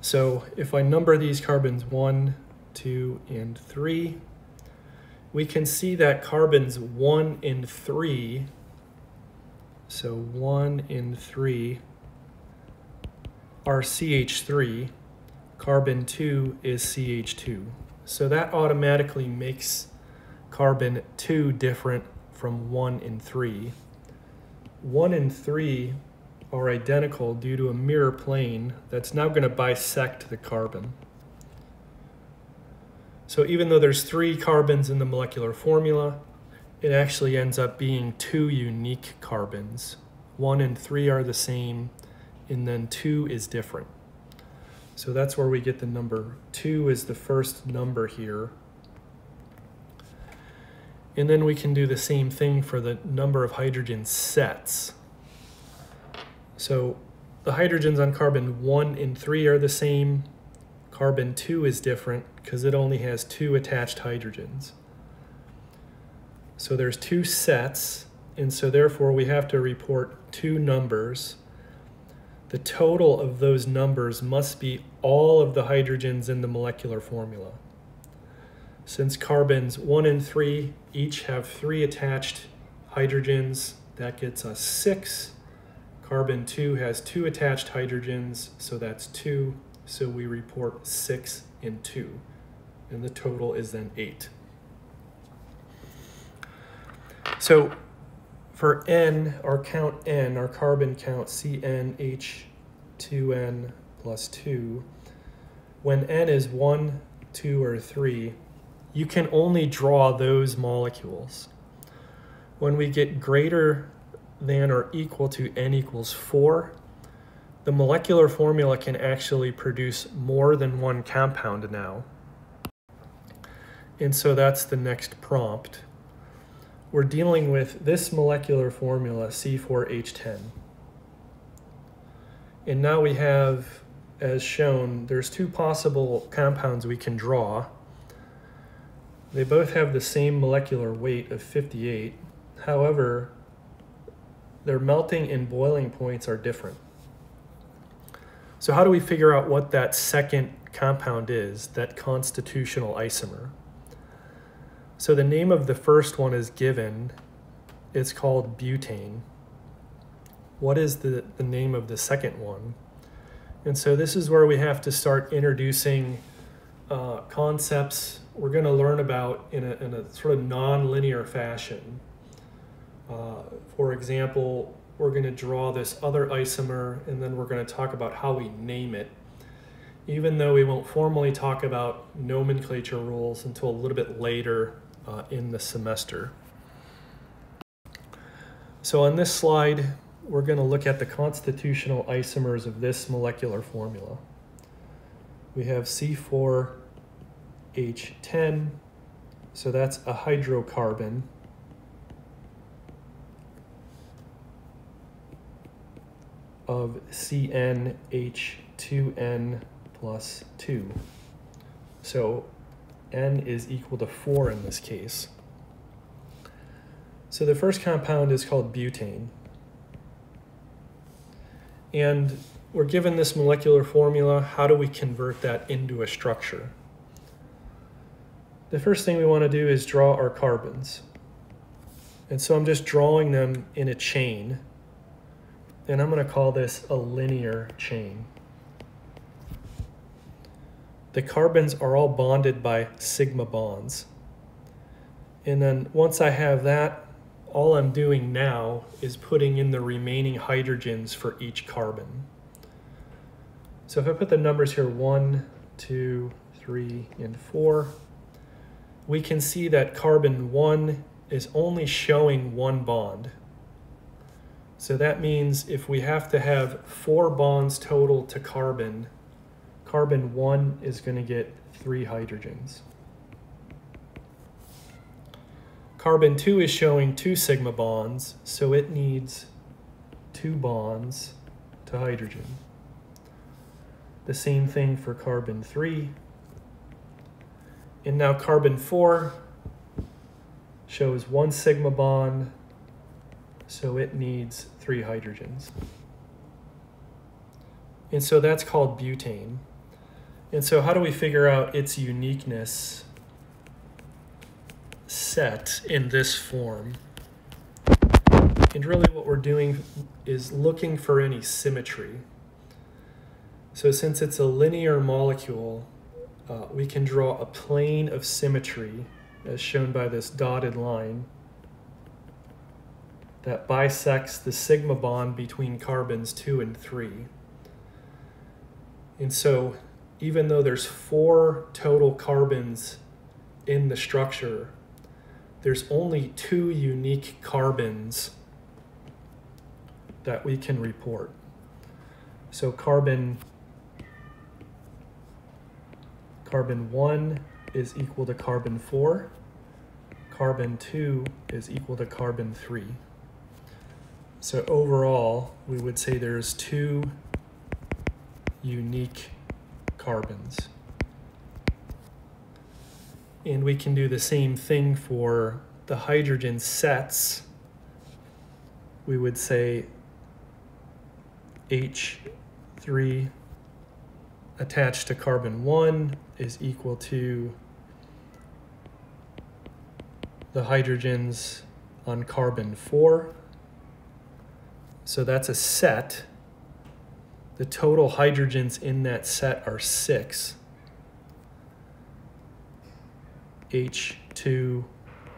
[SPEAKER 1] So if I number these carbons 1, 2, and 3, we can see that carbons 1 and 3, so 1 and 3 are CH3, carbon 2 is CH2. So that automatically makes carbon 2 different from 1 and 3. 1 and 3 are identical due to a mirror plane that's now going to bisect the carbon. So even though there's 3 carbons in the molecular formula, it actually ends up being 2 unique carbons. 1 and 3 are the same, and then 2 is different. So that's where we get the number 2 is the first number here. And then we can do the same thing for the number of hydrogen sets. So the hydrogens on carbon 1 and 3 are the same. Carbon 2 is different because it only has 2 attached hydrogens. So there's 2 sets, and so therefore we have to report 2 numbers. The total of those numbers must be all of the hydrogens in the molecular formula. Since carbons 1 and 3 each have 3 attached hydrogens, that gets us 6. Carbon 2 has 2 attached hydrogens, so that's 2. So we report 6 and 2, and the total is then 8. So for N, our count N, our carbon count CnH2n plus 2, when N is 1, 2, or 3, you can only draw those molecules. When we get greater than or equal to N equals 4, the molecular formula can actually produce more than 1 compound now. And so that's the next prompt. We're dealing with this molecular formula, C4H10. And now we have, as shown, there's 2 possible compounds we can draw. They both have the same molecular weight of 58. However, their melting and boiling points are different. So how do we figure out what that second compound is, that constitutional isomer? So the name of the first one is given. It's called butane. What is the name of the second one? And so this is where we have to start introducing concepts we're going to learn about in a sort of non-linear fashion. For example, we're going to draw this other isomer, and then we're going to talk about how we name it, even though we won't formally talk about nomenclature rules until a little bit later in the semester. So on this slide, we're going to look at the constitutional isomers of this molecular formula. We have C4H10, so that's a hydrocarbon. Of CnH2n plus 2. So N is equal to 4 in this case. So the first compound is called butane. And we're given this molecular formula. How do we convert that into a structure? The first thing we want to do is draw our carbons. And so I'm just drawing them in a chain. And I'm going to call this a linear chain. The carbons are all bonded by sigma bonds. And then once I have that, all I'm doing now is putting in the remaining hydrogens for each carbon. So if I put the numbers here, 1, 2, 3, and 4, we can see that carbon 1 is only showing 1 bond. So that means if we have to have 4 bonds total to carbon, carbon 1 is going to get 3 hydrogens. Carbon 2 is showing 2 sigma bonds, so it needs 2 bonds to hydrogen. The same thing for carbon 3. And now carbon 4 shows 1 sigma bond, so it needs 3 hydrogens. And so that's called butane. And so how do we figure out its uniqueness set in this form? And really what we're doing is looking for any symmetry. So since it's a linear molecule, we can draw a plane of symmetry as shown by this dotted line that bisects the sigma bond between carbons 2 and 3. And so even though there's 4 total carbons in the structure, there's only 2 unique carbons that we can report. So carbon 1 is equal to carbon 4. Carbon 2 is equal to carbon 3. So overall, we would say there's 2 unique carbons. And we can do the same thing for the hydrogen sets. We would say H3 attached to carbon 1 is equal to the hydrogens on carbon 4. So that's a set. The total hydrogens in that set are 6. H2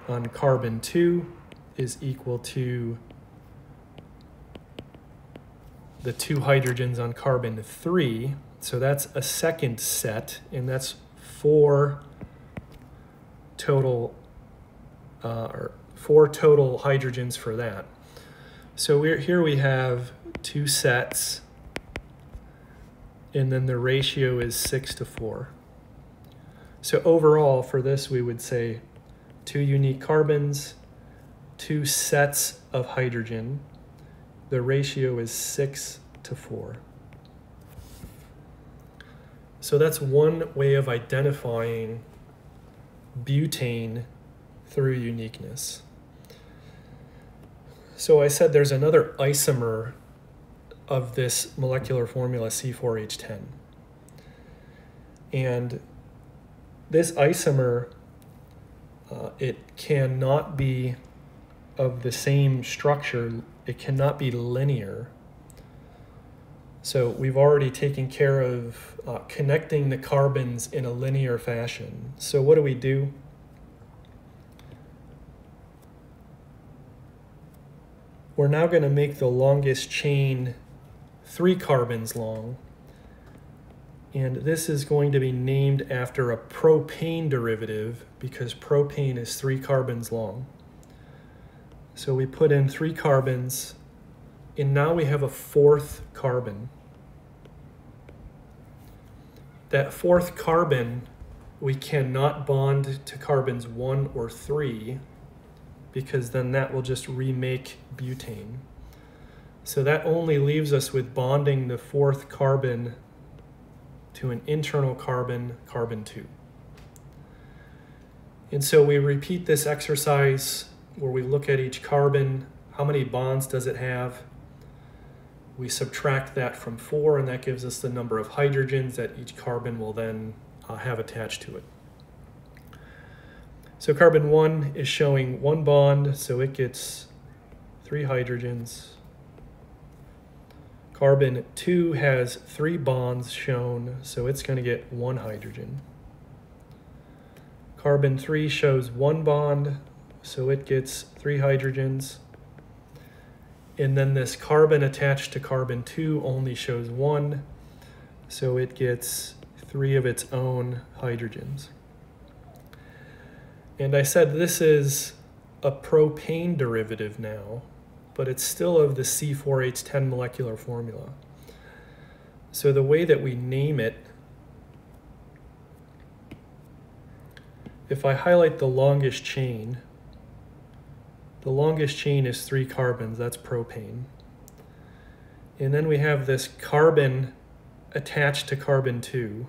[SPEAKER 1] on carbon 2 is equal to the 2 hydrogens on carbon 3. So that's a second set, and that's 4 total hydrogens for that. So here we have 2 sets, and then the ratio is 6:4. So overall for this we would say 2 unique carbons, 2 sets of hydrogen. The ratio is 6:4. So that's one way of identifying butane through uniqueness. So I said there's another isomer of this molecular formula, C4H10. And this isomer, it cannot be of the same structure. It cannot be linear. So we've already taken care of connecting the carbons in a linear fashion. So what do? We're now going to make the longest chain 3 carbons long. And this is going to be named after a propane derivative because propane is 3 carbons long. So we put in 3 carbons, and now we have a 4th carbon. That 4th carbon, we cannot bond to carbons 1 or 3 because then that will just remake butane. So that only leaves us with bonding the 4th carbon to an internal carbon, carbon 2. And so we repeat this exercise where we look at each carbon, how many bonds does it have? We subtract that from 4, and that gives us the number of hydrogens that each carbon will then have attached to it. So carbon 1 is showing 1 bond, so it gets 3 hydrogens. Carbon 2 has 3 bonds shown, so it's going to get 1 hydrogen. Carbon 3 shows 1 bond, so it gets 3 hydrogens. And then this carbon attached to carbon 2 only shows 1, so it gets 3 of its own hydrogens. And I said this is a propane derivative now, but it's still of the C4H10 molecular formula. So the way that we name it, if I highlight the longest chain is 3 carbons, that's propane. And then we have this carbon attached to carbon 2,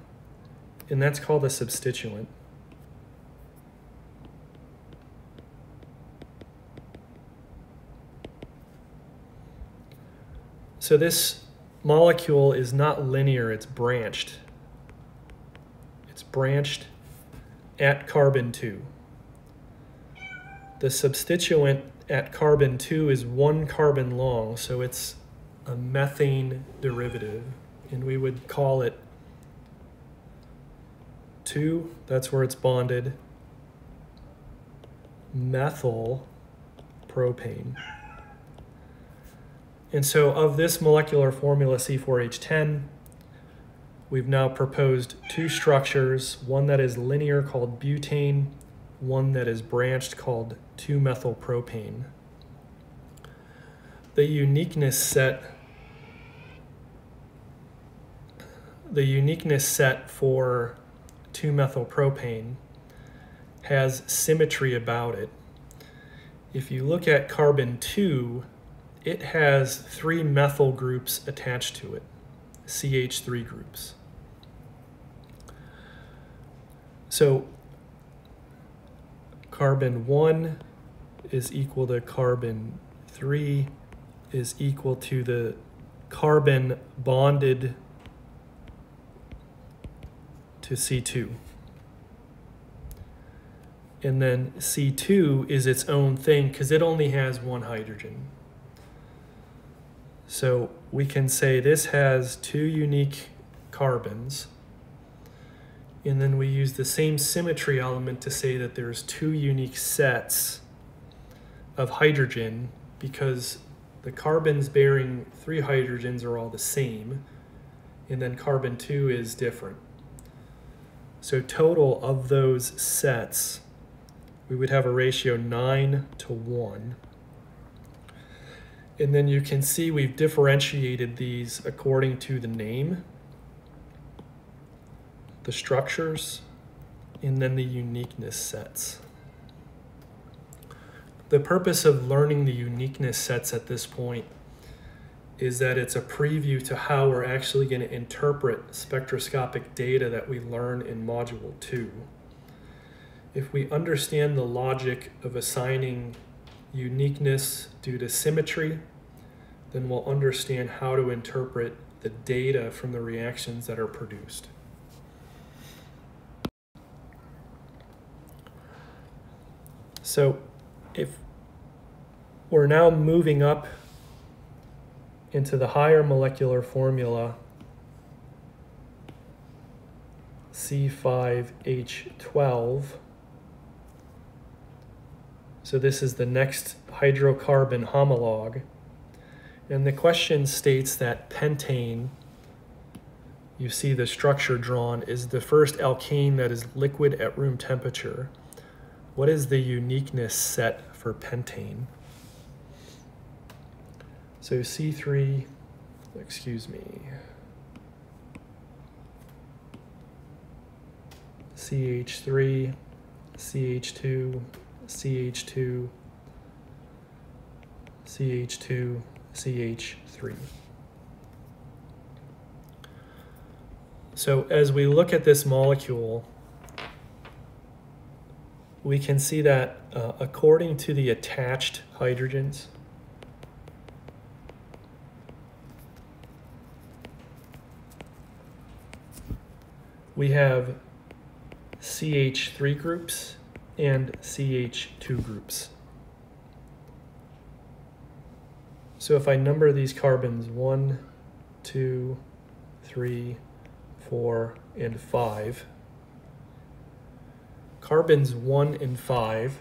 [SPEAKER 1] and that's called a substituent. So this molecule is not linear, it's branched. It's branched at carbon 2. The substituent at carbon 2 is 1 carbon long, so it's a methane derivative, and we would call it 2, that's where it's bonded, methyl propane. And so of this molecular formula C4H10, we've now proposed 2 structures, one that is linear called butane, one that is branched called 2-methylpropane. The uniqueness set for 2-methylpropane has symmetry about it. If you look at carbon 2, it has 3 methyl groups attached to it, CH3 groups. So carbon 1 is equal to carbon 3 is equal to the carbon bonded to C2. And then C2 is its own thing because it only has 1 hydrogen. So we can say this has 2 unique carbons, and then we use the same symmetry element to say that there's 2 unique sets of hydrogen because the carbons bearing 3 hydrogens are all the same, and then carbon 2 is different. So total of those sets, we would have a ratio 9:1. And then you can see we've differentiated these according to the name, the structures, and then the uniqueness sets. The purpose of learning the uniqueness sets at this point is that it's a preview to how we're actually going to interpret spectroscopic data that we learn in Module 2. If we understand the logic of assigning uniqueness due to symmetry, then we'll understand how to interpret the data from the reactions that are produced. So if we're now moving up into the higher molecular formula, C5H12, so this is the next hydrocarbon homologue. And the question states that pentane, you see the structure drawn, is the first alkane that is liquid at room temperature. What is the uniqueness set for pentane? So C3, CH3, CH2, CH2, CH2, CH3. So as we look at this molecule, we can see that according to the attached hydrogens, we have CH3 groups and CH2 groups. So if I number these carbons 1, 2, 3, 4, and 5, carbons 1 and 5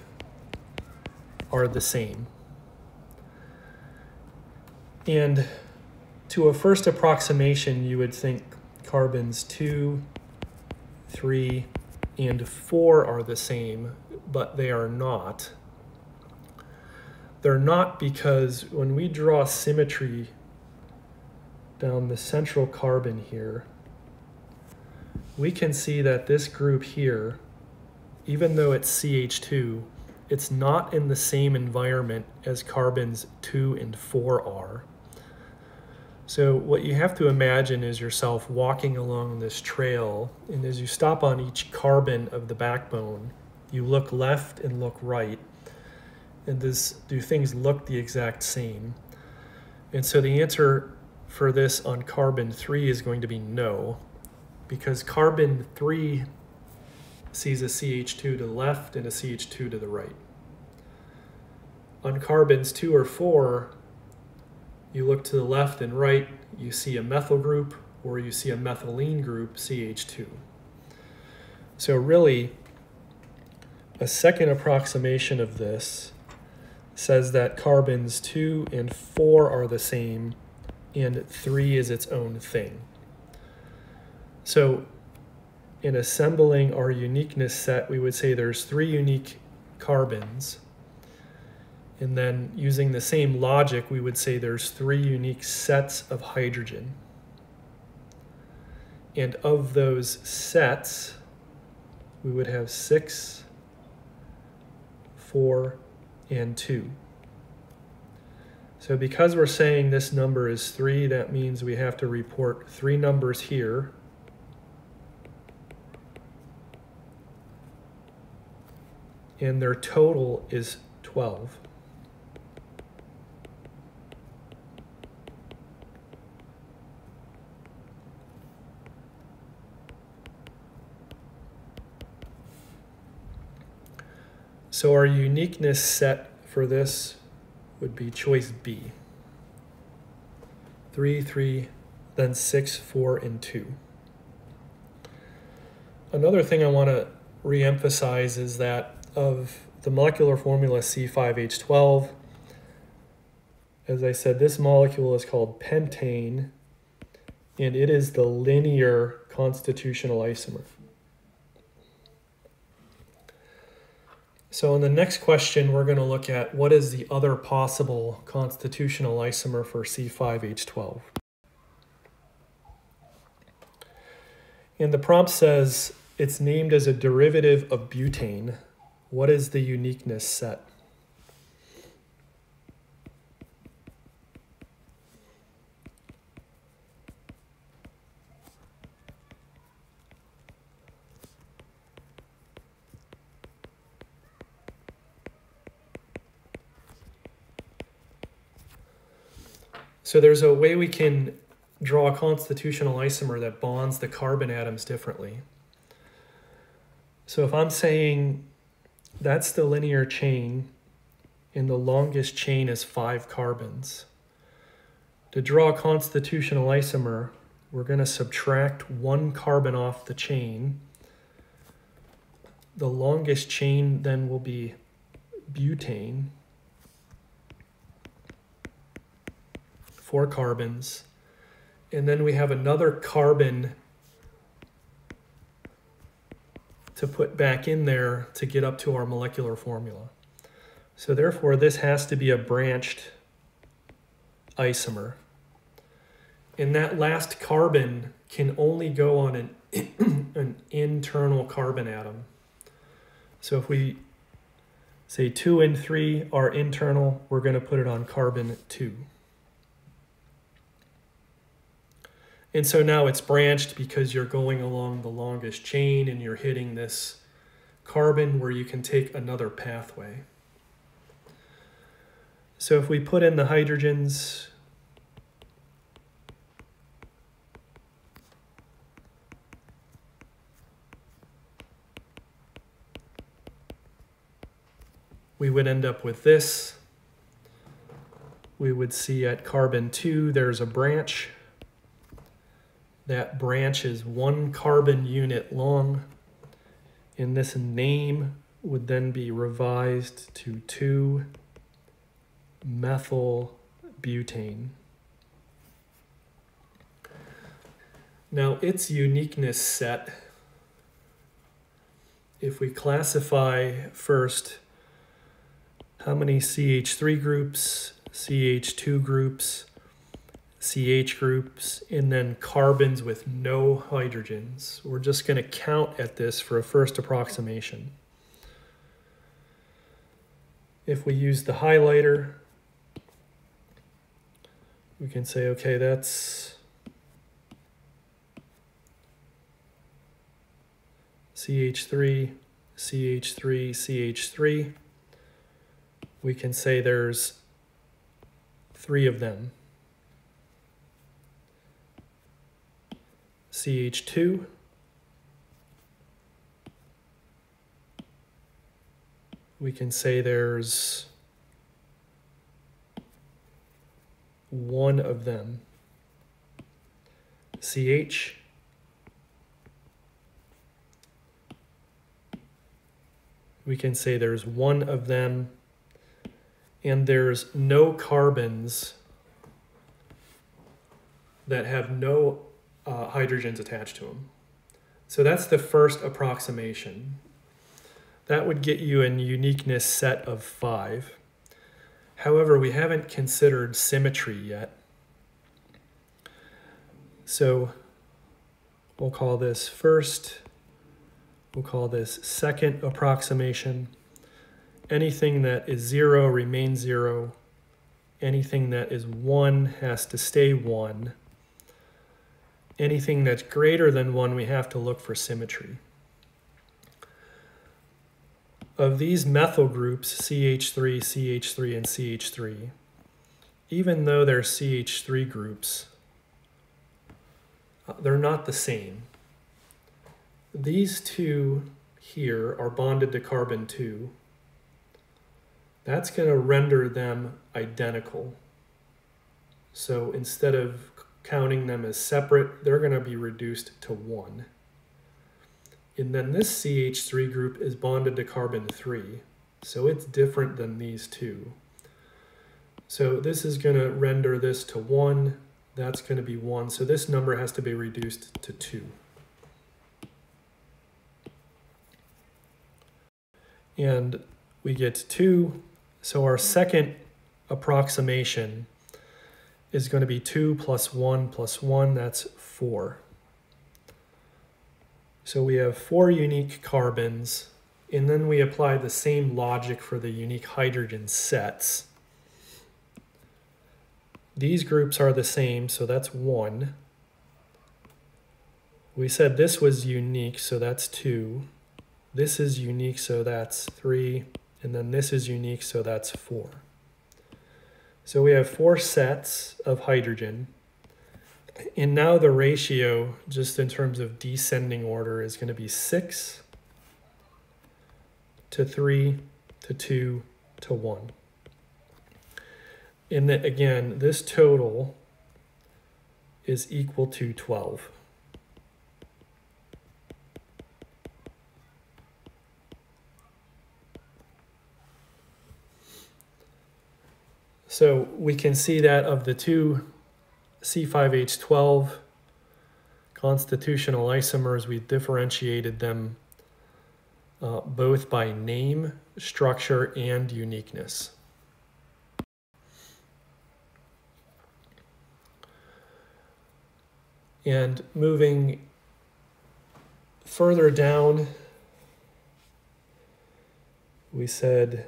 [SPEAKER 1] are the same. And to a first approximation, you would think carbons 2, 3, and 4 are the same, but they are not. They're not because when we draw symmetry down the central carbon here, we can see that this group here, even though it's CH2, it's not in the same environment as carbons 2 and 4 are. So what you have to imagine is yourself walking along this trail, and as you stop on each carbon of the backbone, you look left and look right, and do things look the exact same? And so the answer for this on carbon 3 is going to be no, because carbon 3 sees a CH2 to the left and a CH2 to the right. On carbons 2 or 4, you look to the left and right, you see a methyl group or you see a methylene group, CH2. So really, a second approximation of this says that carbons 2 and 4 are the same and 3 is its own thing. So in assembling our uniqueness set, we would say there's 3 unique carbons. And then using the same logic, we would say there's 3 unique sets of hydrogen. And of those sets, we would have 6, 4, and 2. So because we're saying this number is 3, that means we have to report 3 numbers here. And their total is 12. So our uniqueness set for this would be choice B. 3, 3, then 6, 4, and 2. Another thing I want to reemphasize is that of the molecular formula C5H12, as I said, this molecule is called pentane, and it is the linear constitutional isomer. So in the next question, we're going to look at what is the other possible constitutional isomer for C5H12. And the prompt says it's named as a derivative of butane. What is the uniqueness set? So there's a way we can draw a constitutional isomer that bonds the carbon atoms differently. So if I'm saying that's the linear chain and the longest chain is 5 carbons, to draw a constitutional isomer, we're going to subtract 1 carbon off the chain. The longest chain then will be butane, 4 carbons, and then we have another carbon to put back in there to get up to our molecular formula. So therefore, this has to be a branched isomer. And that last carbon can only go on an internal carbon atom. So if we say 2 and 3 are internal, we're going to put it on carbon 2. And so now it's branched because you're going along the longest chain and you're hitting this carbon where you can take another pathway. So if we put in the hydrogens, we would end up with this. We would see at carbon 2 there's a branch. That branch is 1 carbon unit long, and this name would then be revised to 2 2-methylbutane. Now its uniqueness set, if we classify first how many CH3 groups, CH2 groups, CH groups, and then carbons with no hydrogens. We're just going to count at this for a first approximation. If we use the highlighter, we can say, okay, that's CH3, CH3, CH3. We can say there's 3 of them. CH2, we can say there's 1 of them. CH, we can say there's 1 of them, and there's no carbons that have no hydrogens attached to them. So that's the first approximation. That would get you a uniqueness set of 5. However, we haven't considered symmetry yet. So we'll call this first, we'll call this second approximation. Anything that is 0 remains 0. Anything that is 1 has to stay 1. Anything that's greater than 1, we have to look for symmetry. Of these methyl groups, CH3, CH3, and CH3, even though they're CH3 groups, they're not the same. These two here are bonded to carbon 2. That's going to render them identical. So instead of counting them as separate, they're going to be reduced to 1. And then this CH3 group is bonded to carbon 3, so it's different than these two. So this is going to render this to 1, that's going to be 1, so this number has to be reduced to 2. And we get 2, so our second approximation is going to be 2 plus 1 plus 1, that's 4. So we have 4 unique carbons, and then we apply the same logic for the unique hydrogen sets. These groups are the same, so that's 1. We said this was unique, so that's 2. This is unique, so that's 3. And then this is unique, so that's 4. So we have 4 sets of hydrogen. And now the ratio, just in terms of descending order, is going to be 6 to 3 to 2 to 1. And then again, this total is equal to 12. So we can see that of the two C5H12 constitutional isomers, we differentiated them both by name, structure, and uniqueness. And moving further down, we said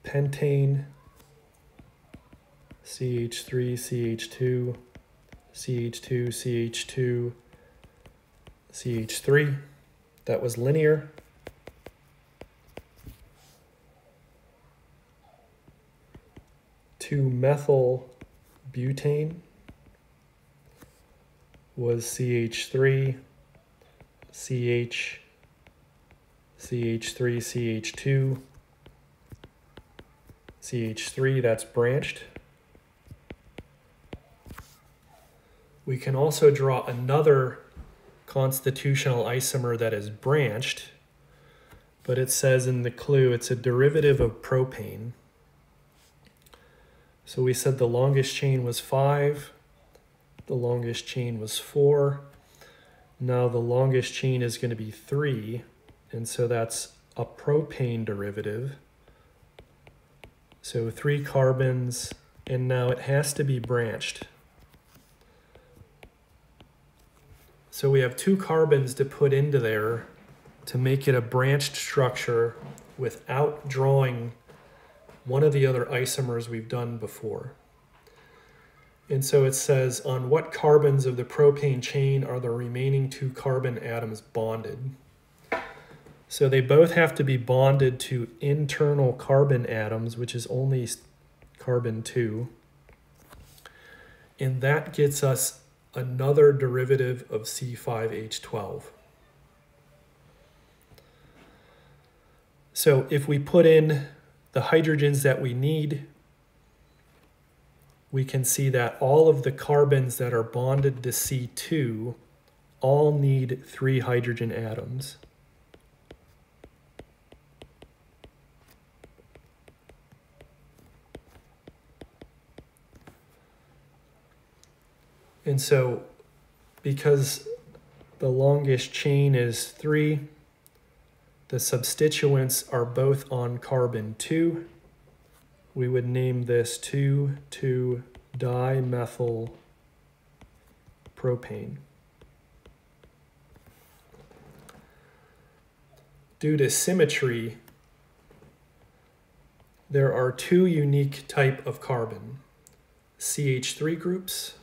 [SPEAKER 1] pentane, CH3, CH2, CH2, CH2, CH3. That was linear. Two-methylbutane was CH3, CH, CH3, CH2, CH3, that's branched. We can also draw another constitutional isomer that is branched, but it says in the clue it's a derivative of propane. So we said the longest chain was 5, the longest chain was 4. Now the longest chain is going to be 3, and so that's a propane derivative. So 3 carbons, and now it has to be branched. So we have 2 carbons to put into there to make it a branched structure without drawing one of the other isomers we've done before. And so it says, on what carbons of the propane chain are the remaining 2 carbon atoms bonded? So they both have to be bonded to internal carbon atoms, which is only carbon 2. And that gets us another derivative of C5H12. So if we put in the hydrogens that we need, we can see that all of the carbons that are bonded to C2 all need 3 hydrogen atoms. And so because the longest chain is 3, the substituents are both on carbon 2. We would name this 2,2-dimethyl propane. Due to symmetry, there are 2 unique types of carbon, CH3 groups.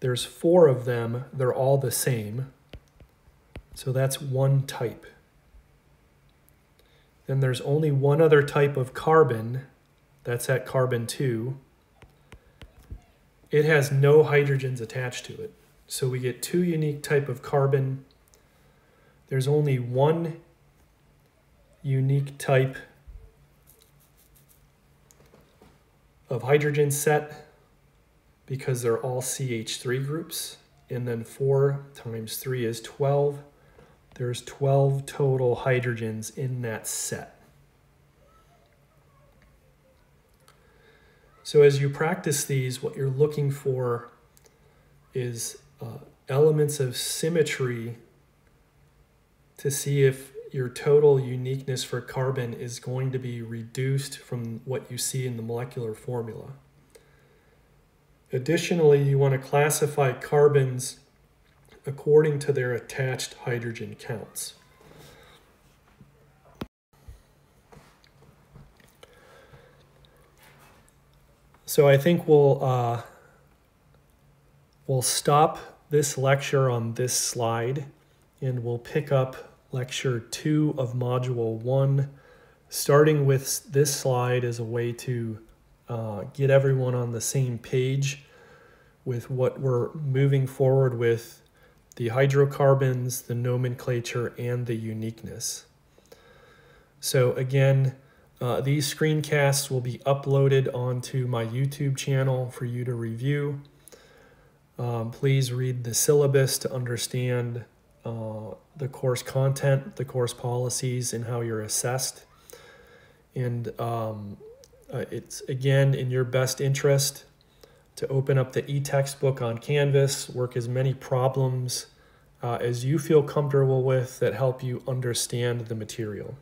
[SPEAKER 1] There's 4 of them, they're all the same. So that's 1 type. Then there's only 1 other type of carbon, that's at carbon 2. It has no hydrogens attached to it. So we get 2 unique type of carbon. There's only 1 unique type of hydrogen set, because they're all CH3 groups, and then 4 times 3 is 12. There's 12 total hydrogens in that set. So as you practice these, what you're looking for is elements of symmetry to see if your total uniqueness for carbon is going to be reduced from what you see in the molecular formula. Additionally, you want to classify carbons according to their attached hydrogen counts. So I think we'll stop this lecture on this slide, and we'll pick up lecture 2 of module 1, starting with this slide as a way to get everyone on the same page with what we're moving forward with, the hydrocarbons, the nomenclature, and the uniqueness. So again, these screencasts will be uploaded onto my YouTube channel for you to review. Please read the syllabus to understand the course content, the course policies, and how you're assessed. And it's, again, in your best interest to open up the e-textbook on Canvas, work as many problems as you feel comfortable with that help you understand the material.